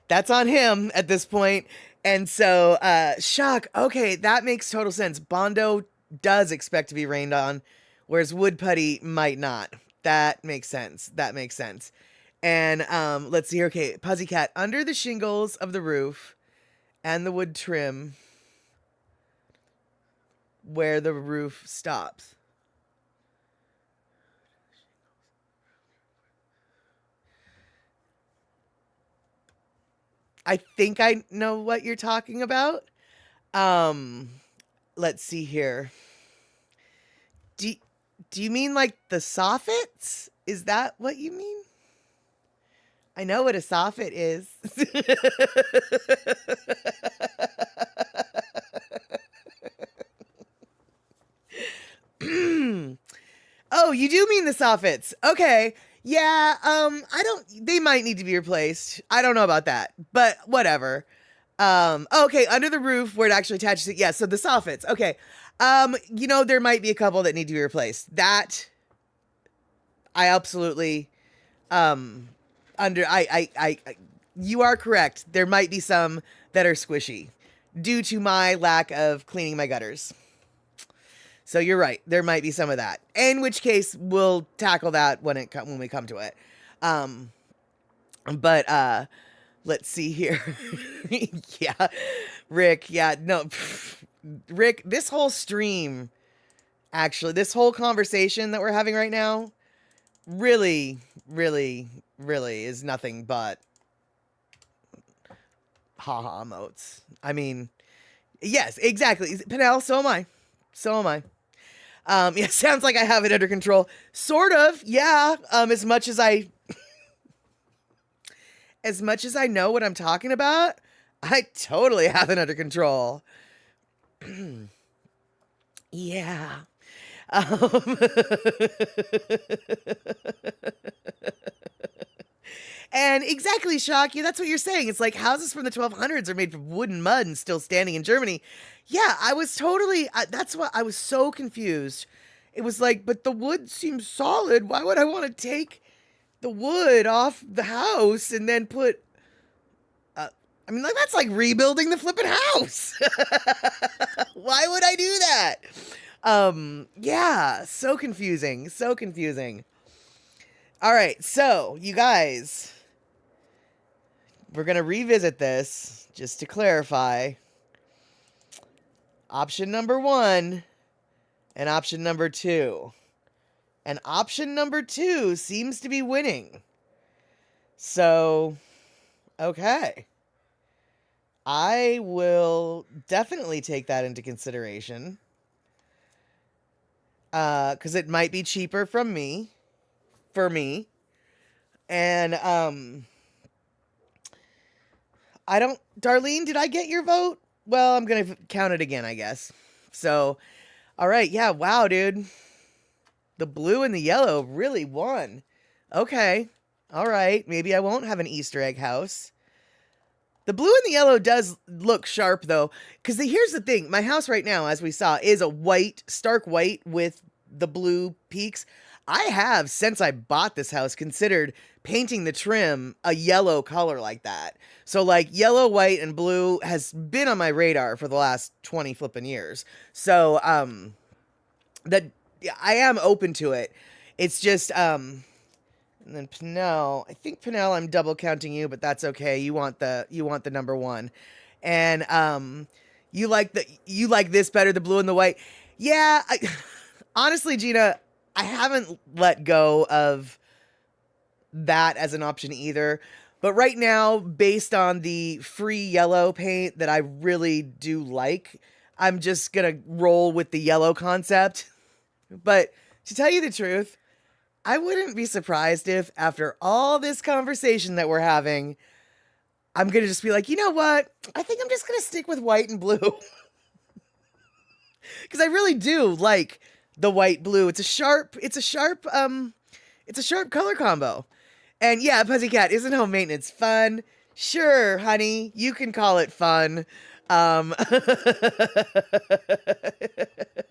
that's on him at this point. And so, Shock, okay, that makes total sense. Bondo does expect to be rained on, whereas wood putty might not. That makes sense. That makes sense. And let's see here. Okay, Pussycat, under the shingles of the roof and the wood trim where the roof stops. I think I know what you're talking about. Let's see here. Do you mean like the soffits? Is that what you mean? I know what a soffit is. Oh, you do mean the soffits. Okay. Yeah, they might need to be replaced. I don't know about that, but whatever. Okay, under the roof where it actually attaches to, yeah, so the soffits. Okay. There might be a couple that need to be replaced. That I absolutely you are correct. There might be some that are squishy due to my lack of cleaning my gutters. So you're right. There might be some of that. In which case we'll tackle that when we come to it. But let's see here. Yeah. Rick, yeah, no. Rick, this whole stream, actually, this whole conversation that we're having right now really, really, really is nothing but haha emotes. I mean, yes, exactly. Pinnell, so am I. So am I. Yeah, sounds like I have it under control. Sort of, yeah. As much as I know what I'm talking about, I totally have it under control. Yeah. And exactly, Shock, yeah, that's what you're saying. It's like houses from the 1200s are made from wood and mud and still standing in Germany. Yeah, I was totally, that's why I was so confused. It was like, but the wood seems solid. Why would I want to take the wood off the house and then put, like, that's like rebuilding the flipping house. Why would I do that? Yeah, so confusing, so confusing. All right, so you guys, we're going to revisit this just to clarify. Option number 1 and option number 2. And option number 2 seems to be winning. So, okay. I will definitely take that into consideration. Because it might be cheaper for me. And I don't, Darlene, did I get your vote? Well, I'm gonna count it again, I guess. So, all right, yeah, wow, dude. The blue and the yellow really won. Okay, all right, maybe I won't have an Easter egg house. The blue and the yellow does look sharp, though, because here's the thing. My house right now, as we saw, is a white, stark white with the blue peaks. I have, since I bought this house, considered painting the trim a yellow color like that. So, like, yellow, white, and blue has been on my radar for the last 20 flipping years. So, that I am open to it. It's just, and then Pinnell, I think Pinnell, I'm double counting you, but that's okay. You want the number one. And you like this better, the blue and the white. Yeah, honestly, Gina, I haven't let go of that as an option either. But right now, based on the free yellow paint that I really do like, I'm just gonna roll with the yellow concept. But to tell you the truth, I wouldn't be surprised if, after all this conversation that we're having, I'm going to just be like, you know what? I think I'm just going to stick with white and blue. Because I really do like the white blue. It's a sharp color combo. And yeah, Pussycat, isn't home maintenance fun? Sure, honey, you can call it fun.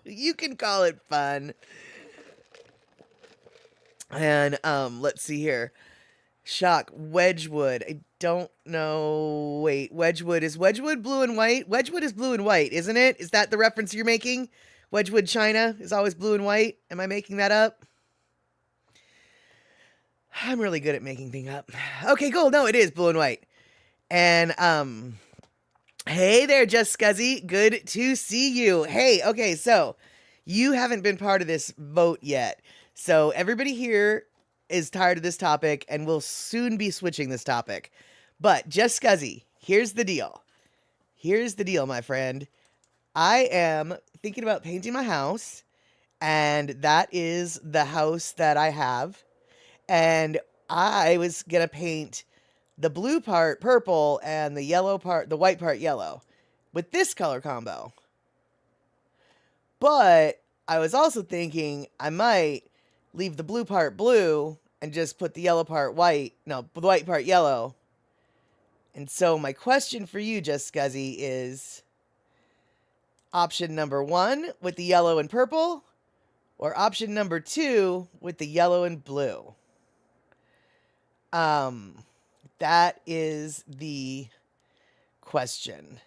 You can call it fun. And let's see here. Shock, Wedgwood. I don't know. Wait, Wedgwood. Is Wedgwood blue and white? Wedgwood is blue and white, isn't it? Is that the reference you're making? Wedgwood China is always blue and white? Am I making that up? I'm really good at making things up. Okay, cool. No, it is blue and white. And hey there, Just Scuzzy. Good to see you. Hey, okay, so you haven't been part of this vote yet. So everybody here is tired of this topic and will soon be switching this topic. But Just Scuzzy, here's the deal. Here's the deal, my friend. I am thinking about painting my house, and that is the house that I have. And I was going to paint the blue part purple and the white part yellow with this color combo. But I was also thinking I might leave the blue part blue and just put the yellow part white. No, the white part yellow. And so my question for you, Just Scuzzy, is option number 1 with the yellow and purple, or option number 2 with the yellow and blue? That is the question.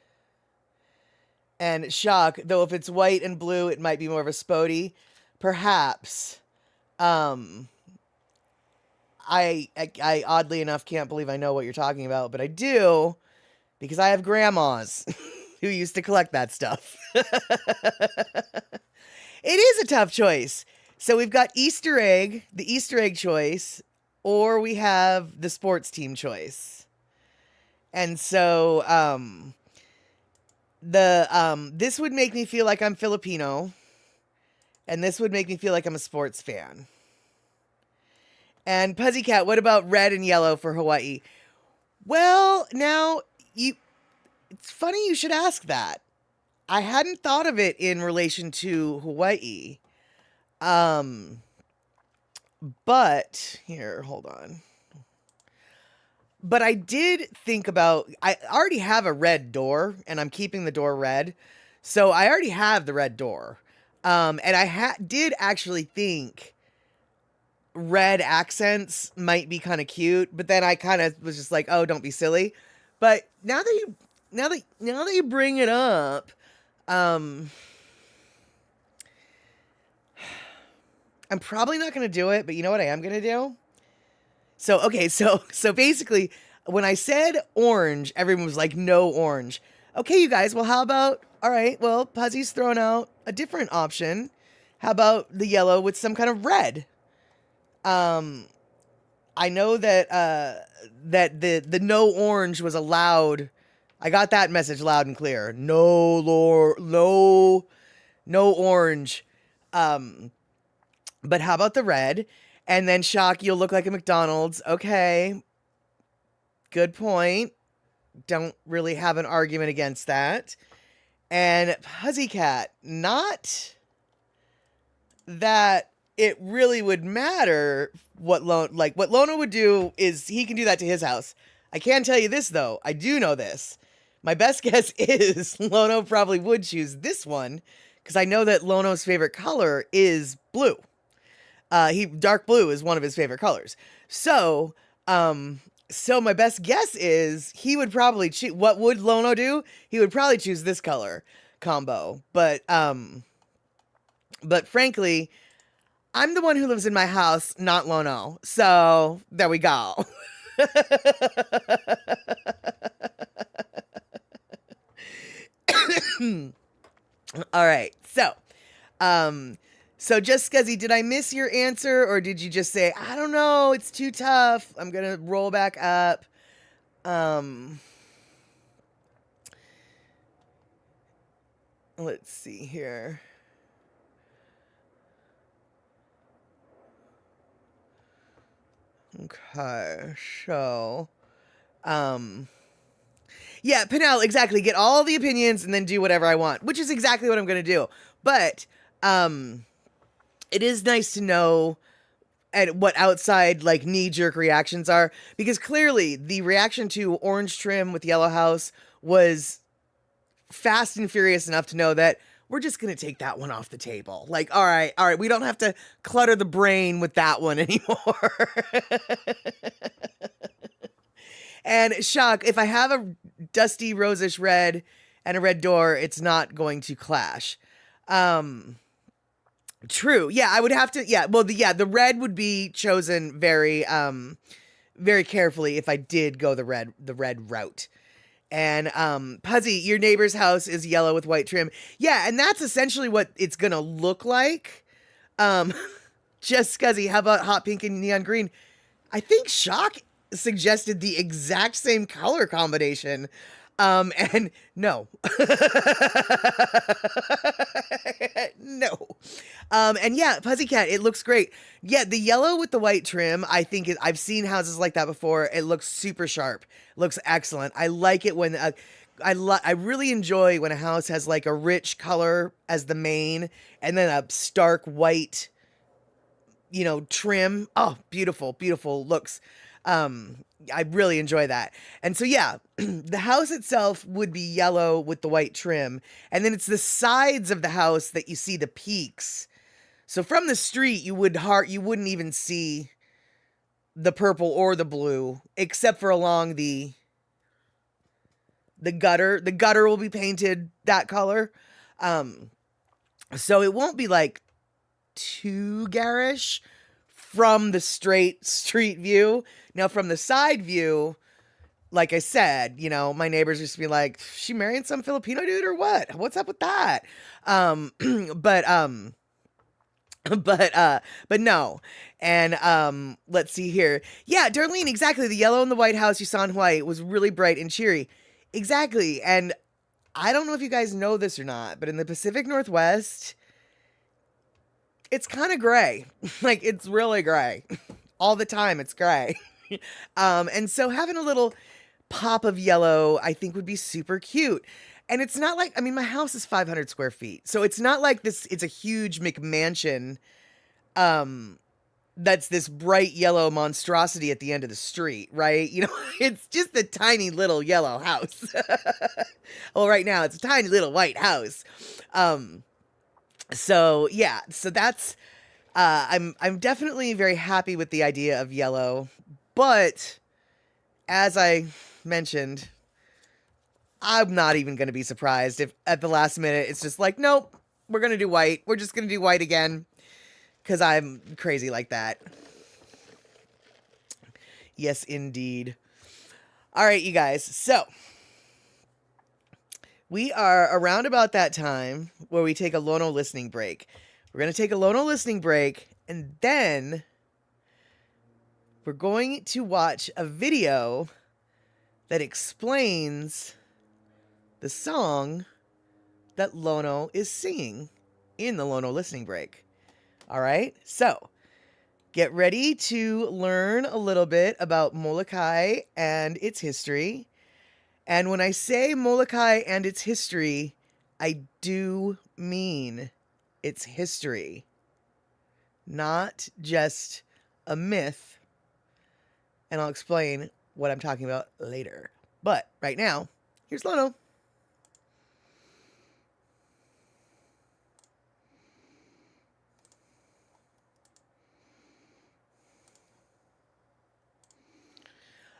And Shock, though if it's white and blue, it might be more of a Spodie. Perhaps. I oddly enough can't believe I know what you're talking about, but I do, because I have grandmas who used to collect that stuff. It is a tough choice. So we've got the Easter egg choice, or we have the sports team choice. And so this would make me feel like I'm Filipino, and this would make me feel like I'm a sports fan. And Pussycat, what about red and yellow for Hawaii? Well, now it's funny you should ask that. I hadn't thought of it in relation to Hawaii. But here, hold on. But I did think about, I already have a red door, and I'm keeping the door red. So I already have the red door. And I did actually think red accents might be kind of cute, but then I kind of was just like, oh, don't be silly. But now that you bring it up, I'm probably not going to do it, but you know what I am going to do? So, okay, so basically, when I said orange, everyone was like, no orange. Okay, you guys, well, how about, all right, well, Puzzy's throwing out a different option. How about the yellow with some kind of red? I know that the no orange was allowed, I got that message loud and clear. No, Lord, no orange. But how about the red? And then Shock, you'll look like a McDonald's. Okay. Good point. Don't really have an argument against that. And Pussycat, not that it really would matter what Lono would do is he can do that to his house. I can tell you this though. I do know this. My best guess is Lono probably would choose this one because I know that Lono's favorite color is blue. Dark blue is one of his favorite colors. So my best guess is he would probably choose. What would Lono do? He would probably choose this color combo. But frankly, I'm the one who lives in my house, not Lono. So there we go. All right. So just Scuzzy, did I miss your answer or did you just say, I don't know, it's too tough. I'm going to roll back up. Let's see here. Okay, so, yeah, Pinnell, exactly. Get all the opinions and then do whatever I want, which is exactly what I'm going to do. But, it is nice to know at what outside, like, knee-jerk reactions are, because clearly the reaction to orange trim with yellow house was fast and furious enough to know that we're just going to take that one off the table. Like, all right, we don't have to clutter the brain with that one anymore. And Shock, if I have a dusty rosish red and a red door, it's not going to clash. True. Yeah, I would have to. Yeah, well, the red would be chosen very, very carefully if I did go the red route. And Puzzy, your neighbor's house is yellow with white trim. Yeah, and that's essentially what it's gonna look like. Just Scuzzy, how about hot pink and neon green? I think Shock suggested the exact same color combination. And no. No. And yeah, Pussycat, it looks great. Yeah, the yellow with the white trim, I think I've seen houses like that before. It looks super sharp. It looks excellent. I like it when I really enjoy when a house has like a rich color as the main and then a stark white, trim. Oh, beautiful, beautiful looks. I really enjoy that. And so, yeah, the house itself would be yellow with the white trim. And then it's the sides of the house that you see the peaks. So from the street, you wouldn't even see the purple or the blue, except for along the gutter. The gutter will be painted that color. So it won't be like too garish from the straight street view. Now, from the side view, like I said, my neighbors just be like, she marrying some Filipino dude or what? What's up with that? But no. And let's see here. Yeah, Darlene, exactly. The yellow and the white house you saw in white was really bright and cheery. Exactly. And I don't know if you guys know this or not, but in the Pacific Northwest, it's kind of gray. Like, it's really gray. All the time, it's gray. And so having a little pop of yellow, I think would be super cute. And it's not like, my house is 500 square feet. So it's not like it's a huge McMansion, that's this bright yellow monstrosity at the end of the street, right? It's just a tiny little yellow house. Well, right now it's a tiny little white house. So yeah, so that's, I'm definitely very happy with the idea of yellow, but as I mentioned, I'm not even going to be surprised if at the last minute it's just like, nope, we're going to do white. We're just going to do white again because I'm crazy like that. Yes, indeed. All right, you guys. So we are around about that time where we take a Lono listening break. We're going to take a Lono listening break, and then we're going to watch a video that explains the song that Lono is singing in the Lono Listening Break. All right, so get ready to learn a little bit about Molokai and its history. And when I say Molokai and its history, I do mean its history, not just a myth. And I'll explain what I'm talking about later. But right now, here's Lono.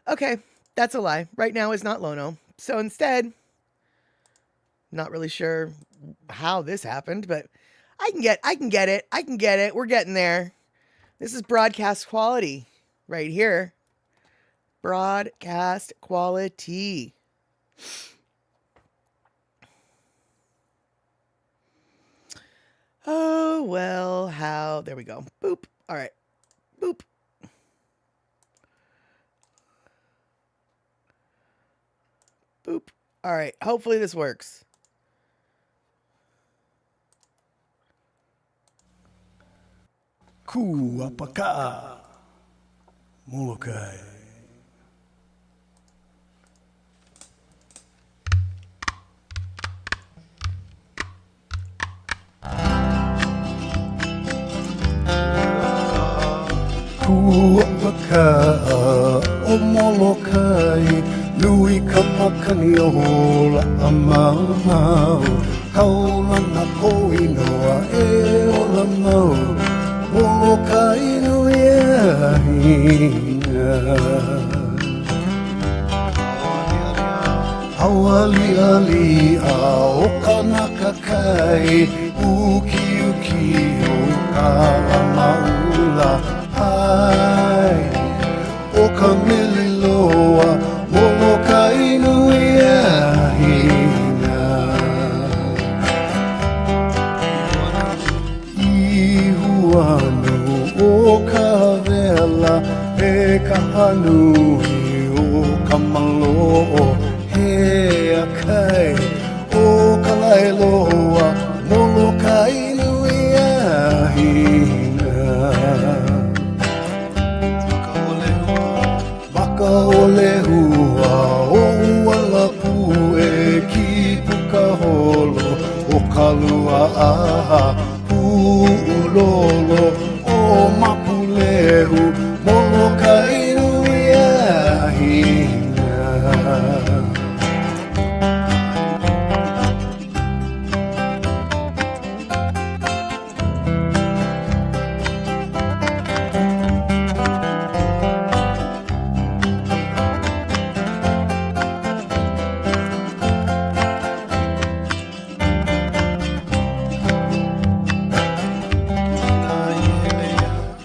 Okay, that's a lie. Right now is not Lono. So instead, not really sure how this happened, but I can get it. I can get it. We're getting there. This is broadcast quality right here. Broadcast quality. Oh, well, how? There we go. Boop. All right. Boop. Boop. All right. Hopefully this works. Kua Paka'a Molokai. Kua Paka'a o Molokai, nui ka makani o hola a mau. Kaula na koinoa e ola mau. Molokai nui a hina. Awali a o kanaka kai, uki o ka maula. Ai, o ka mililoa, Molokai nui a hina. Ihuanu o ka vela, e ka hanui o ka malo'o, he a kai o ka lailoa, Molokai nui a hina. Maka ole hua o uala pu e ki puka holo o ka lua aha pu ulolo o mapulehu Molokai nui a hina.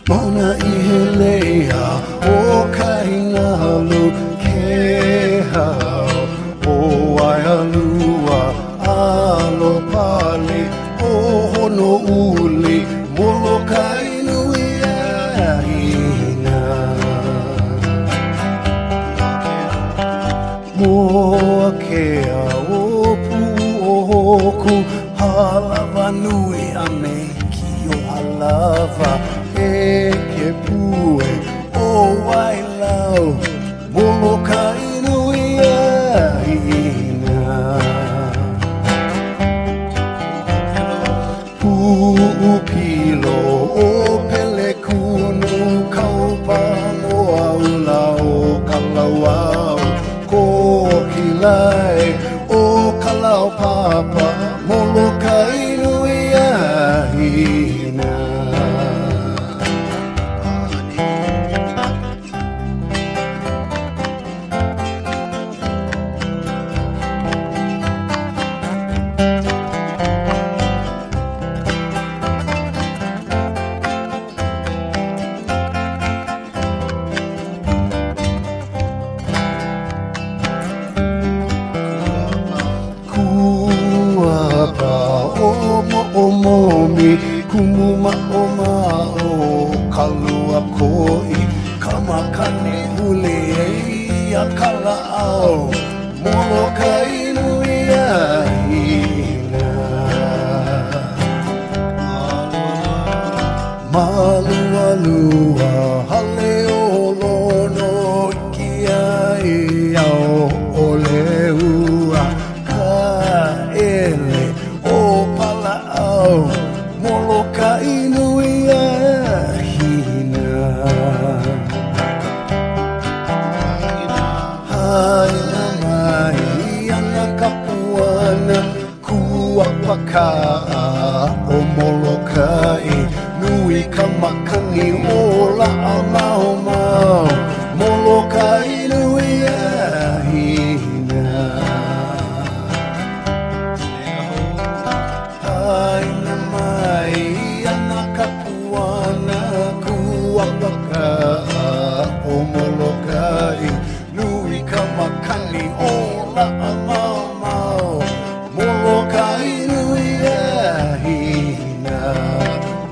Mana ihelea o kainalu ke hao o aialua alo pali o hono uli Molokai nui a hina. Moa kea o pu o hoku halava nui a meiki o halava e ke pue o wailau Molokai nui a hina. Pu'upilo o pele kunu kaupa noa ula o kalawau ko kilai o kalau papa Molokai nui a hina. O momi kumuma o mao kalua koi kamakani hule e a kala au Molokai nui a Malualua hale o lono kia I au ole ua ka ele o pala au moloka inui a hina Haina mai ana kapuana kua Paka'a o Molokai nui ka makani o la'a mau mau Molokai nui a hina Haina mai ana kapuana kua Paka'a o Molokai nui ka makani o la'a mau mau Molokai nui a hina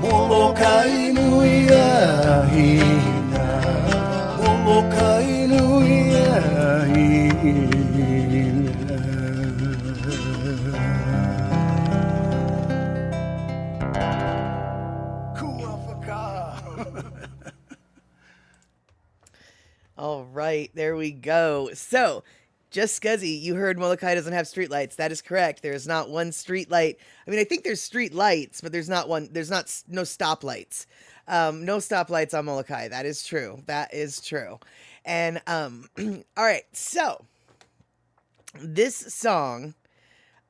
Molokai nui a hina Molokai nui a hina Kua Paka'a All right, there we go. So, just Scuzzy, you heard Molokai doesn't have streetlights. That is correct. There is not one street light. I mean, I think there's street lights, but there's not one. There's not no stoplights. No stoplights on Molokai. That is true. That is true. And all right. So this song,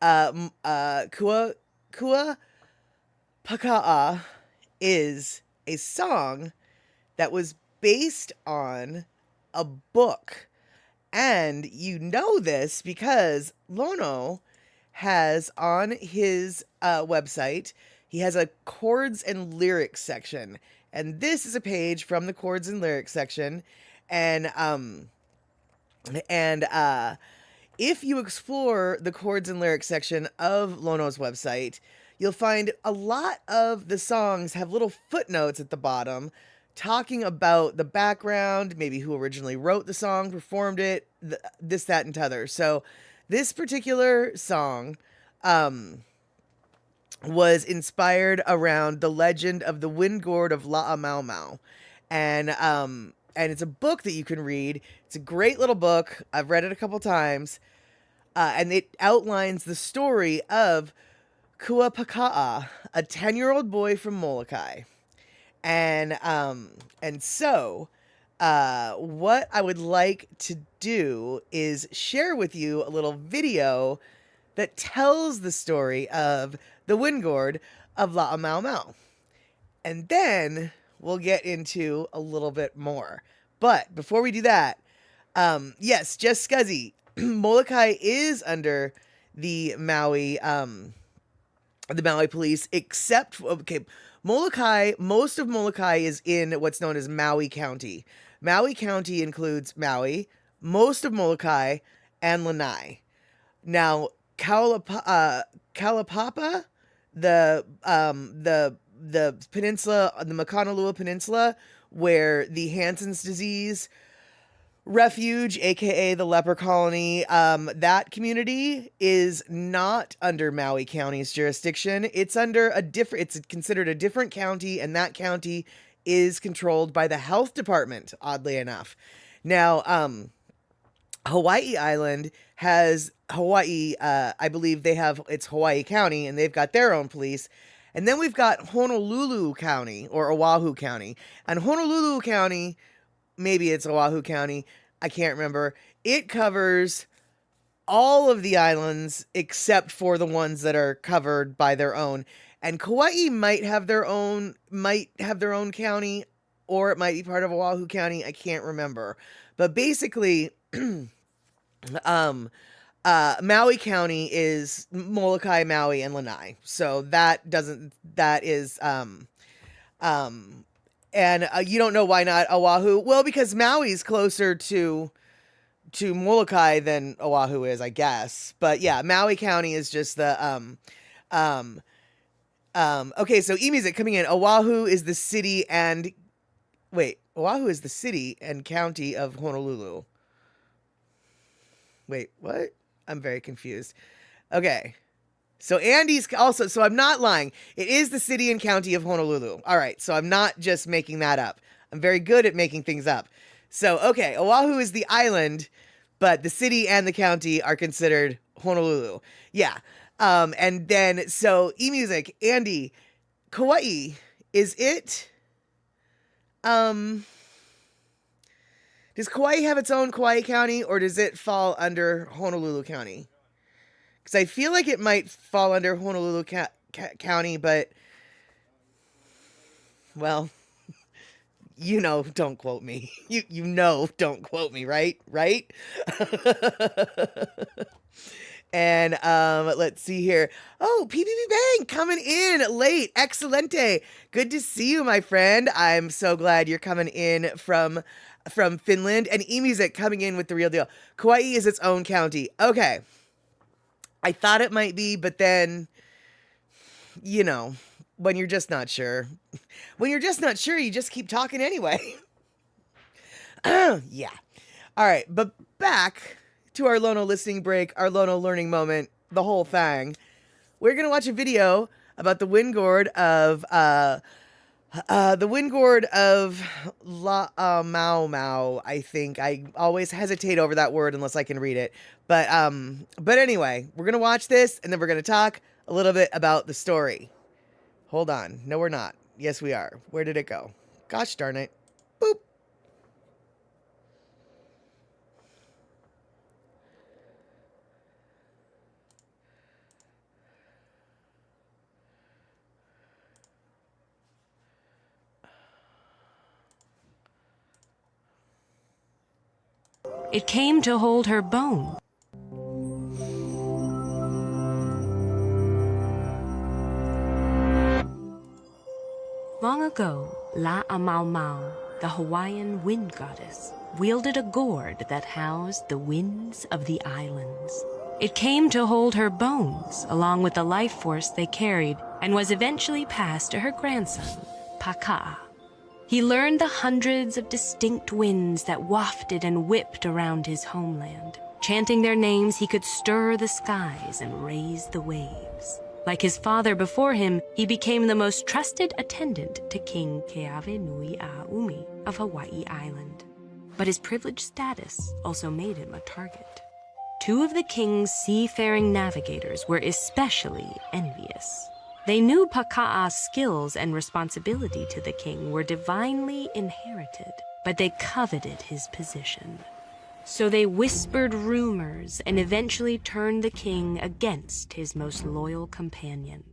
Kua Paka'a, is a song that was based on a book. And you know this because Lono has on his website, he has a chords and lyrics section. And this is a page from the chords and lyrics section. And if you explore the chords and lyrics section of Lono's website, you'll find a lot of the songs have little footnotes at the bottom talking about the background, maybe who originally wrote the song, performed it, this, that, and t'other. So this particular song was inspired around the legend of the wind gourd of La'amaumau. And it's a book that you can read. It's a great little book. I've read it a couple times. And it outlines the story of Kua Paka'a, a 10-year-old boy from Molokai. And so what I would like to do is share with you a little video that tells the story of the wind gourd of La'amaumau. And then we'll get into a little bit more. But before we do that, yes, just Scuzzy, Molokai is under the Maui police, except, okay, Molokai, most of Molokai is in what's known as Maui County. Maui County includes Maui, most of Molokai, and Lanai. Now, Kalaupapa, the peninsula, the Makanalua Peninsula, where the Hansen's disease refuge, aka the leper colony, that community is not under Maui County's jurisdiction. It's under it's considered a different county, and that county is controlled by the health department, oddly enough. Now, Hawaii Island has I believe it's Hawaii County, and they've got their own police. And then we've got Honolulu County, or Oahu County. And Honolulu County, maybe it's Oahu County, I can't remember. It covers all of the islands except for the ones that are covered by their own. And Kauai might have their own county, or it might be part of Oahu County. I can't remember. But basically, Maui County is Molokai, Maui, and Lanai. So and you don't know why not Oahu? Well, because Maui's closer to Molokai than Oahu is, I guess. But yeah, Maui County is just the okay, so e-music coming in. Oahu is the city and county of Honolulu. Wait, what? I'm very confused. Okay. So Andy's also, so I'm not lying. It is the city and county of Honolulu. All right, so I'm not just making that up. I'm very good at making things up. So, okay, Oahu is the island, but the city and the county are considered Honolulu. Yeah. And then, so eMusic, Andy, Kauai, is it, does Kauai have its own Kauai County, or does it fall under Honolulu County? Because I feel like it might fall under Honolulu County, but, well, don't quote me. Don't quote me, right? Right? And let's see here. Oh, PPP Bang coming in late. Excelente. Good to see you, my friend. I'm so glad you're coming in from Finland. And eMusic coming in with the real deal. Kauai is its own county. Okay. I thought it might be, but then, when you're just not sure. When you're just not sure, you just keep talking anyway. Yeah. All right, but back to our Lono listening break, our Lono learning moment, the whole thing. We're going to watch a video about the wind gourd of Mau Mau, I think. I always hesitate over that word unless I can read it. But anyway, we're going to watch this, and then we're going to talk a little bit about the story. Hold on. No, we're not. Yes, we are. Where did it go? Gosh darn it. Boop. It came to hold her bone. Long ago, La'amaumau, the Hawaiian wind goddess, wielded a gourd that housed the winds of the islands. It came to hold her bones, along with the life force they carried, and was eventually passed to her grandson, Paka'a. He learned the hundreds of distinct winds that wafted and whipped around his homeland. Chanting their names, he could stir the skies and raise the waves. Like his father before him, he became the most trusted attendant to King Keawenui of Hawaii Island. But his privileged status also made him a target. Two of the king's seafaring navigators were especially envious. They knew Paka'a's skills and responsibility to the king were divinely inherited, but they coveted his position. So they whispered rumors and eventually turned the king against his most loyal companion.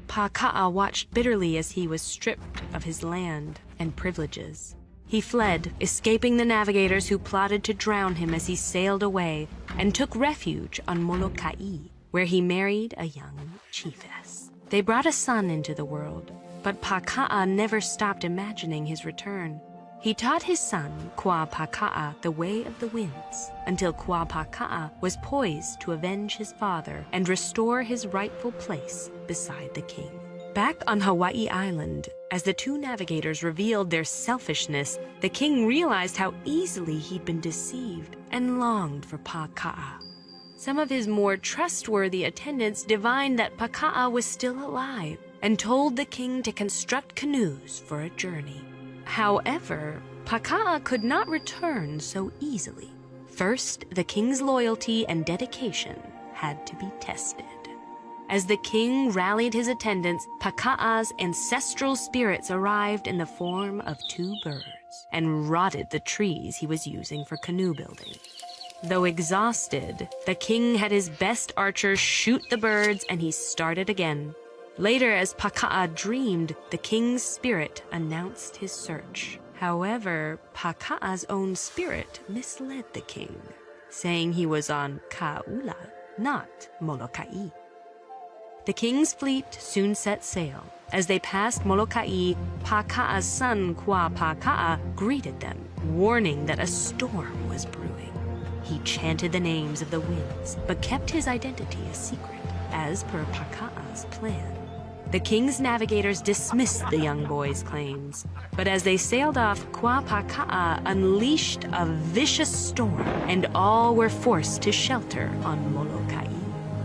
Paka'a watched bitterly as he was stripped of his land and privileges. He fled, escaping the navigators who plotted to drown him as he sailed away, and took refuge on Molokai, where he married a young chiefess. They brought a son into the world, but Paka'a never stopped imagining his return. He taught his son, Paka'a, the way of the winds, until Paka'a was poised to avenge his father and restore his rightful place beside the king. Back on Hawaii Island, as the two navigators revealed their selfishness, the king realized how easily he'd been deceived and longed for Paka'a. Some of his more trustworthy attendants divined that Paka'a was still alive and told the king to construct canoes for a journey. However, Paka'a could not return so easily. First, the king's loyalty and dedication had to be tested. As the king rallied his attendants, Paka'a's ancestral spirits arrived in the form of two birds and rotted the trees he was using for canoe building. Though exhausted, the king had his best archers shoot the birds and he started again. Later, as Paka'a dreamed, the king's spirit announced his search. However, Paka'a's own spirit misled the king, saying he was on Ka'ula, not Molokai. The king's fleet soon set sail. As they passed Molokai, Paka'a's son, Paka'a, greeted them, warning that a storm was brewing. He chanted the names of the winds, but kept his identity a secret, as per Paka'a's plan. The king's navigators dismissed the young boy's claims, but as they sailed off, Paka'a unleashed a vicious storm, and all were forced to shelter on Molokai.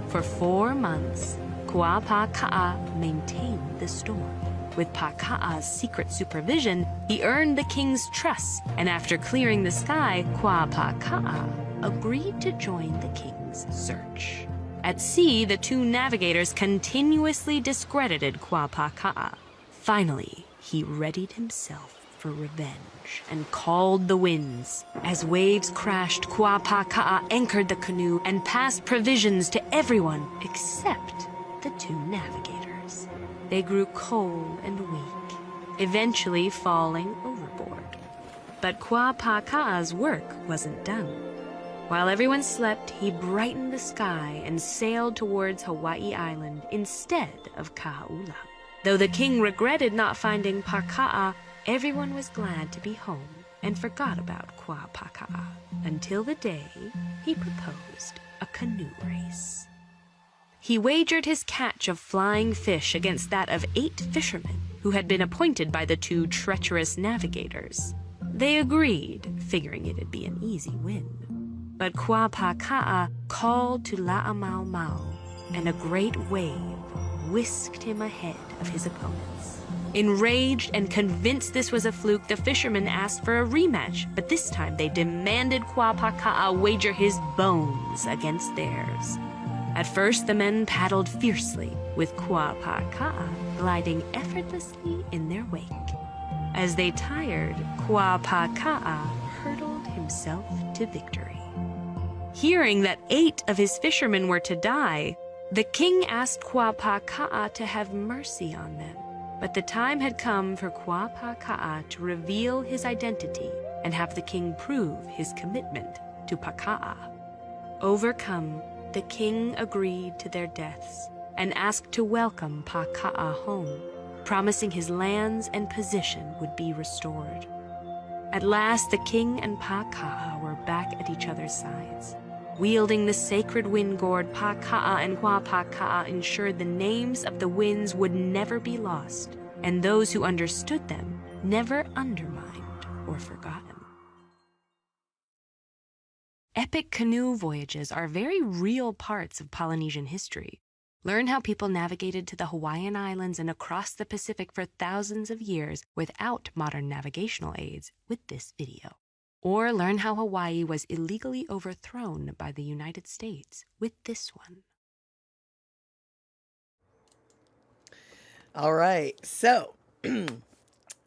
For 4 months, Paka'a maintained the storm. With Paka'a's secret supervision, he earned the king's trust, and after clearing the sky, Paka'a agreed to join the king's search. At sea, the two navigators continuously discredited Paka'a. Finally, he readied himself for revenge and called the winds. As waves crashed, Paka'a anchored the canoe and passed provisions to everyone except the two navigators. They grew cold and weak, eventually falling overboard. But Paka'a's work wasn't done. While everyone slept, he brightened the sky and sailed towards Hawaii Island instead of Ka'aula. Though the king regretted not finding Paka'a, everyone was glad to be home and forgot about Paka'a until the day he proposed a canoe race. He wagered his catch of flying fish against that of 8 fishermen who had been appointed by the two treacherous navigators. They agreed, figuring it'd be an easy win. But Paka'a called to La'amaumau, and a great wave whisked him ahead of his opponents. Enraged and convinced this was a fluke, the fishermen asked for a rematch, but this time they demanded Paka'a wager his bones against theirs. At first, the men paddled fiercely, with Paka'a gliding effortlessly in their wake. As they tired, Paka'a hurtled himself to victory. Hearing that 8 of his fishermen were to die, the king asked Paka'a to have mercy on them. But the time had come for Paka'a to reveal his identity and have the king prove his commitment to Paka'a. Overcome, the king agreed to their deaths and asked to welcome Paka'a home, promising his lands and position would be restored. At last, the king and Paka'a were back at each other's sides. Wielding the sacred wind gourd, Paka'a and Paka'a ensured the names of the winds would never be lost, and those who understood them never undermined or forgotten. Epic canoe voyages are very real parts of Polynesian history. Learn how people navigated to the Hawaiian Islands and across the Pacific for thousands of years without modern navigational aids with this video. Or learn how Hawaii was illegally overthrown by the United States with this one. All right, so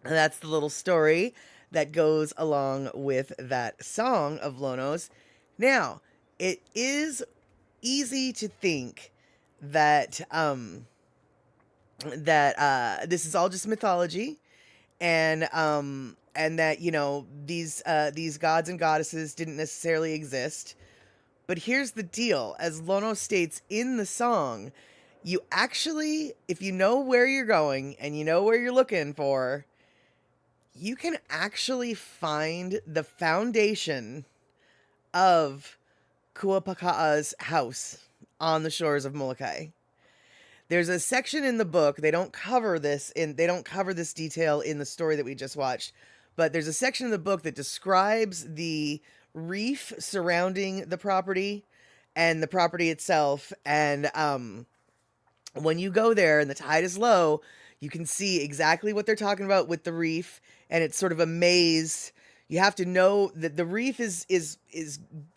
that's the little story that goes along with that song of Lono's. Now, it is easy to think that this is all just mythology, and that, you know, these gods and goddesses didn't necessarily exist. But here's the deal: as Lono states in the song, you actually, if you know where you're going and you know where you're looking for, you can actually find the foundation of Paka'a's house on the shores of Molokai. There's a section in the book, they don't cover this detail in the story that we just watched, but there's a section in the book that describes the reef surrounding the property and the property itself. And when you go there and the tide is low, you can see exactly what they're talking about with the reef, and it's sort of a maze. You have to know that the reef is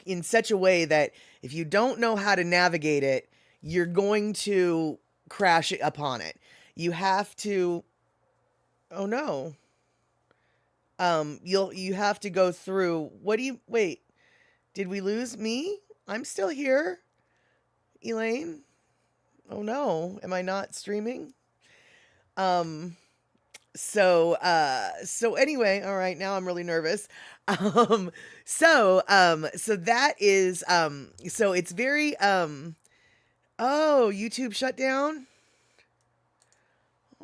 in such a way that if you don't know how to navigate it, you're going to crash upon it. You have to, oh no. You have to go through, wait, did we lose me? I'm still here. Elaine? Oh no, am I not streaming? So anyway, all right, now I'm really nervous. So that is, so it's very, oh, YouTube shut down?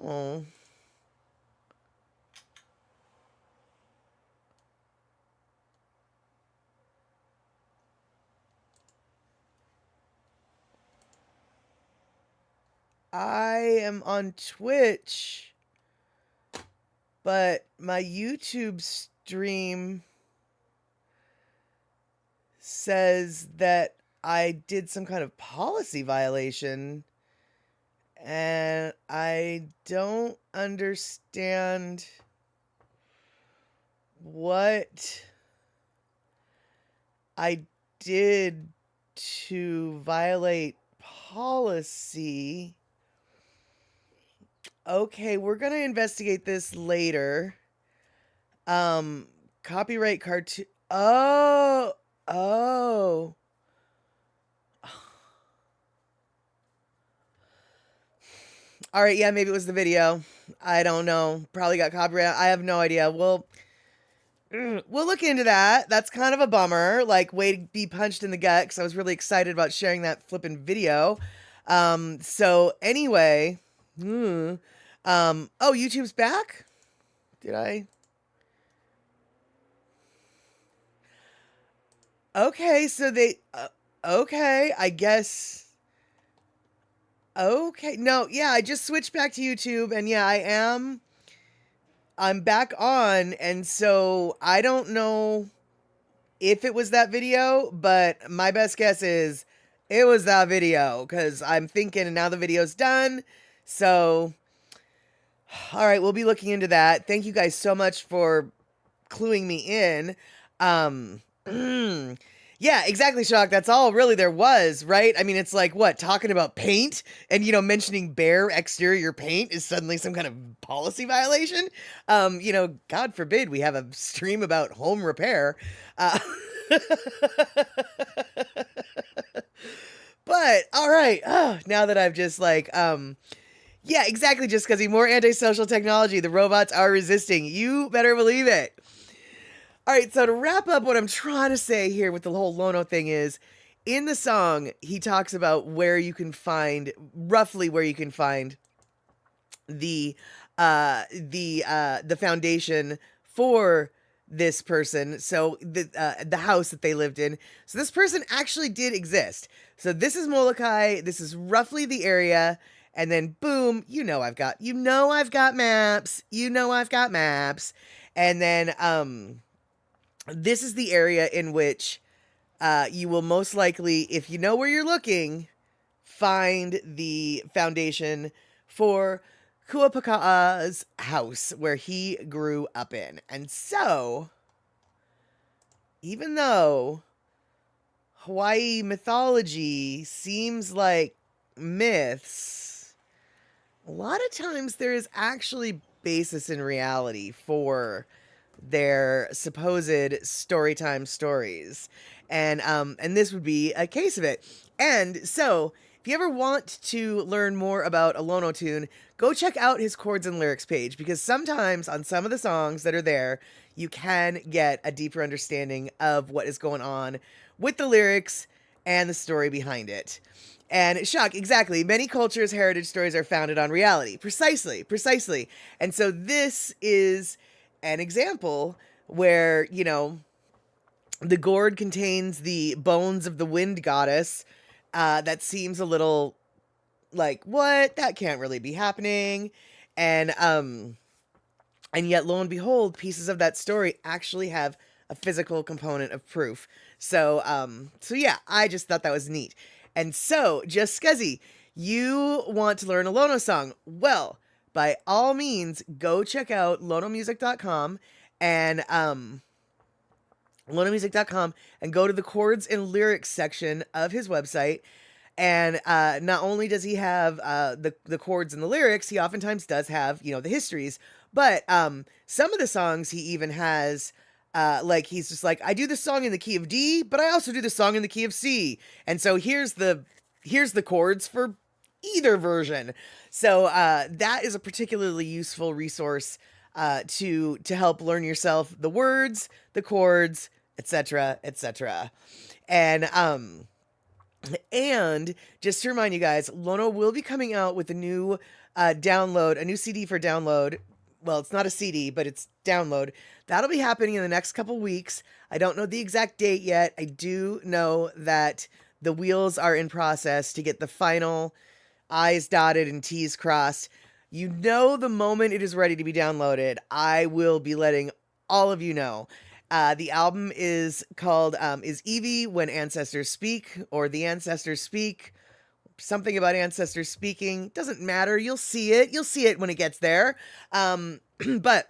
Oh. I am on Twitch, but my YouTube stream says that I did some kind of policy violation, And I don't understand what I did to violate policy. Okay, we're gonna investigate this later. Um, Copyright cartoon. Oh, oh. All right, yeah, maybe it was the video. I don't know. Probably got copyright. I have no idea. We'll look into that. That's kind of a bummer. Like, way to be punched in the gut because I was really excited about sharing that flippin' video. So anyway, oh, YouTube's back? Did I? Okay, so okay, I guess. Okay, no, yeah, I just switched back to YouTube, and yeah, I'm back on, and so I don't know if it was that video, but my best guess is it was that video, because I'm thinking, and now the video's done, so, all right, we'll be looking into that. Thank you guys so much for cluing me in. Um, yeah, exactly, Shock. That's all really there was, right? I mean, it's like, what, talking about paint and, mentioning bare exterior paint is suddenly some kind of policy violation? God forbid we have a stream about home repair. Uh, but, all right, now that I've just yeah, exactly, just because more antisocial technology, the robots are resisting. You better believe it. All right, so to wrap up what I'm trying to say here with the whole Lono thing is, in the song, he talks about roughly where you can find the foundation for this person. So the house that they lived in. So this person actually did exist. So this is Molokai. This is roughly the area. And then boom, I've got maps. I've got maps. And then this is the area in which you will most likely, if you know where you're looking, find the foundation for Paka'a's house where he grew up in. And so, even though Hawaii mythology seems like myths, a lot of times there is actually basis in reality for their supposed storytime stories. And this would be a case of it. And so, if you ever want to learn more about a Lono tune, go check out his chords and lyrics page, because sometimes on some of the songs that are there, you can get a deeper understanding of what is going on with the lyrics and the story behind it. And shock, exactly. Many cultures' heritage stories are founded on reality. Precisely. And so this is an example where, the gourd contains the bones of the wind goddess. That seems a little like, what? That can't really be happening. And yet, lo and behold, pieces of that story actually have a physical component of proof. So yeah, I just thought that was neat. And so, just Scuzzy, you want to learn a Lono song? Well, by all means, go check out lonomusic.com and lonomusic.com and go to the chords and lyrics section of his website. And not only does he have the chords and the lyrics, he oftentimes does have, the histories. But some of the songs he even has, he's just like, I do the song in the key of D, but I also do the song in the key of C. And so here's the chords for either version. So that is a particularly useful resource to help learn yourself the words, the chords, etc., etc. And just to remind you guys, Lono will be coming out with a new a new CD for download. Well, it's not a CD, but it's download. That'll be happening in the next couple weeks. I don't know the exact date yet. I do know that the wheels are in process to get the final I's dotted and T's crossed. The moment it is ready to be downloaded, I will be letting all of you know. The album is called Is Evie When Ancestors Speak, or The Ancestors Speak something about ancestors speaking. Doesn't matter. You'll see it. You'll see it when it gets there. But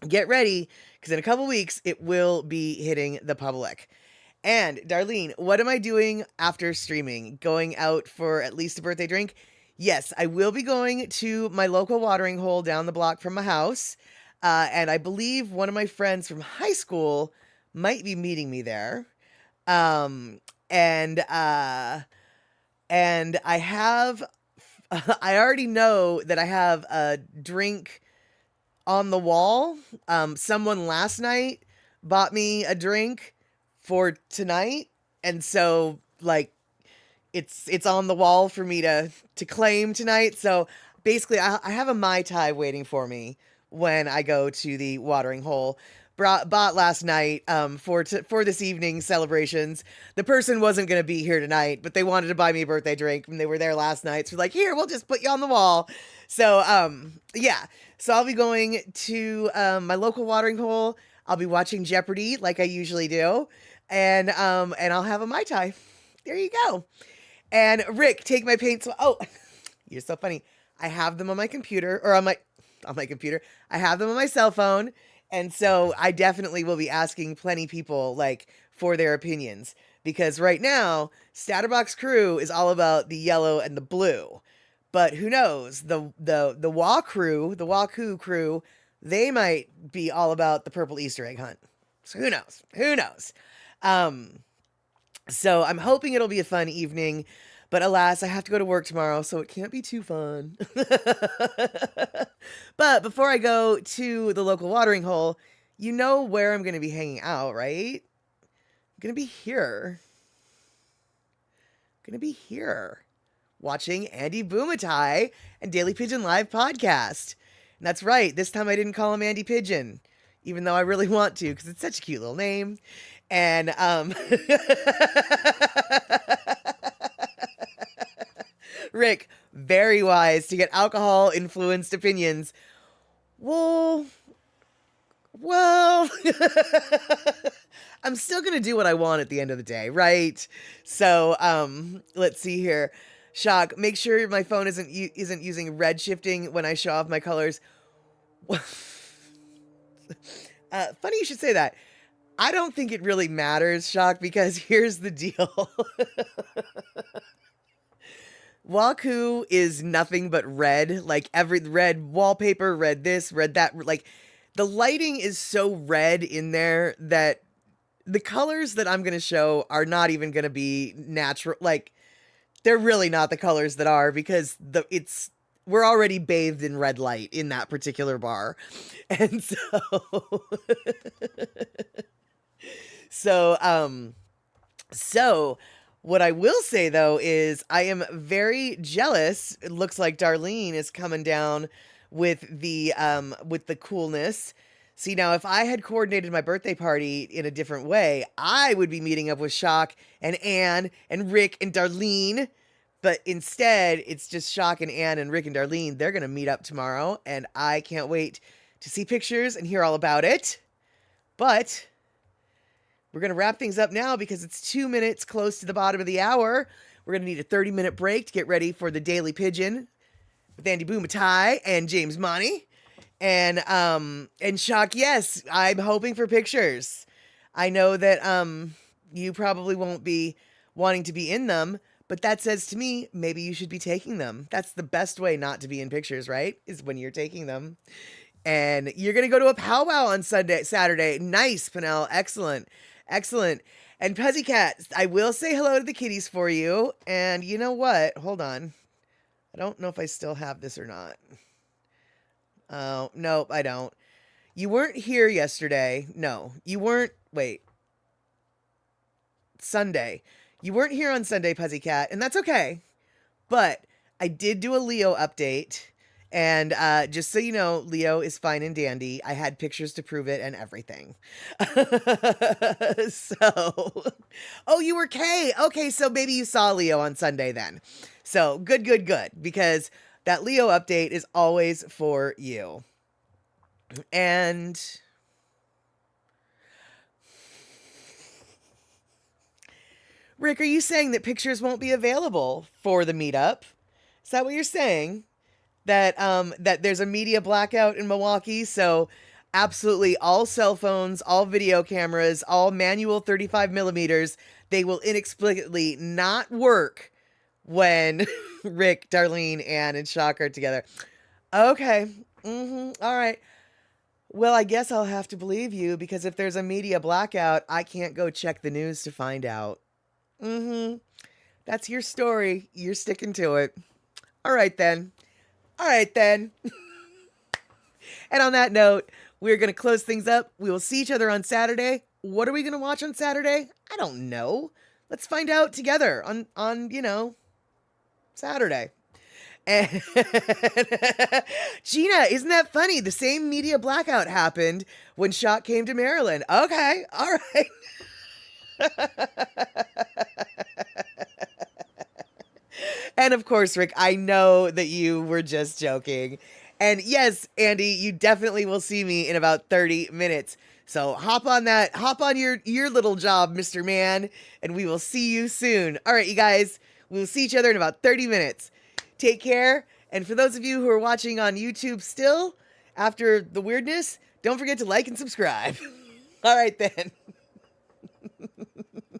get ready, because in a couple weeks, it will be hitting the public. And Darlene, what am I doing after streaming? Going out for at least a birthday drink? Yes, I will be going to my local watering hole down the block from my house. And I believe one of my friends from high school might be meeting me there. Um, and I have, I already know that I have a drink on the wall. Someone last night bought me a drink for tonight, and so like it's on the wall for me to claim tonight. So basically, I have a Mai Tai waiting for me when I go to the watering hole. Bought last night for this evening's celebrations. The person wasn't going to be here tonight, but they wanted to buy me a birthday drink, and they were there last night. So like, here, we'll just put you on the wall. So yeah. So I'll be going to my local watering hole. I'll be watching Jeopardy like I usually do, and I'll have a Mai Tai. There you go. And Rick, take my paint. Oh, you're so funny. I have them on my computer, or on my computer. I have them on my cell phone. And so I definitely will be asking plenty people like for their opinions, because right now Statterbox Crew is all about the yellow and the blue, but who knows, the Waku crew, they might be all about the purple Easter egg hunt. So who knows? So I'm hoping it'll be a fun evening, but alas, I have to go to work tomorrow, so it can't be too fun. But before I go to the local watering hole, you know where I'm going to be hanging out, right? I'm going to be here. Watching Andy Boomatai and Daily Pigeon Live podcast. And that's right, this time I didn't call him Andy Pigeon, even though I really want to, because it's such a cute little name. And Rick, very wise to get alcohol-influenced opinions. Well, I'm still going to do what I want at the end of the day, right? So, let's see here. Shock, make sure my phone isn't using red shifting when I show off my colors. Funny you should say that. I don't think it really matters, Shock, because here's the deal. Waku is nothing but red, like every red wallpaper, red this, red that. Like the lighting is so red in there that the colors that I'm going to show are not even going to be natural. Like they're really not the colors that are, because we're already bathed in red light in that particular bar. And so what I will say though is I am very jealous. It looks like Darlene is coming down with the coolness. See, now if I had coordinated my birthday party in a different way, I would be meeting up with Shock and Anne and Rick and Darlene. But instead, it's just Shock and Anne and Rick and Darlene. They're going to meet up tomorrow, and I can't wait to see pictures and hear all about it. But we're going to wrap things up now because it's 2 minutes close to the bottom of the hour. We're going to need a 30-minute break to get ready for the Daily Pigeon with Andy Boomatai and James Monty. And Shock, yes, I'm hoping for pictures. I know that you probably won't be wanting to be in them, but that says to me, maybe you should be taking them. That's the best way not to be in pictures, right? Is when you're taking them. And you're going to go to a powwow on Saturday. Nice, Pinnell. Excellent. And Pussycat, I will say hello to the kitties for you. And you know what? Hold on. I don't know if I still have this or not. Oh, nope, I don't. You weren't here yesterday. No, you weren't. Wait. Sunday. You weren't here on Sunday, Pussycat, and that's okay. But I did do a Leo update. And just so you know, Leo is fine and dandy. I had pictures to prove it and everything. Oh, you were Kay. Okay, so maybe you saw Leo on Sunday then. So good, because that Leo update is always for you. And Rick, are you saying that pictures won't be available for the meetup? Is that what you're saying? That there's a media blackout in Milwaukee, so absolutely all cell phones, all video cameras, all manual 35 millimeters, they will inexplicably not work when Rick, Darlene, Ann, and Shock are together. Okay. All right. Well, I guess I'll have to believe you because if there's a media blackout, I can't go check the news to find out. That's your story. You're sticking to it. All right then. All right then. And on that note, we're going to close things up. We will see each other on Saturday. What are we going to watch on Saturday? I don't know. Let's find out together on Saturday. And Gina, isn't that funny? The same media blackout happened when Shock came to Maryland. Okay. All right. And of course, Rick, I know that you were just joking. And yes, Andy, you definitely will see me in about 30 minutes. So hop on your little job, Mr. Man, and we will see you soon. All right, you guys, we will see each other in about 30 minutes. Take care. And for those of you who are watching on YouTube still, after the weirdness, don't forget to like and subscribe. All right, then.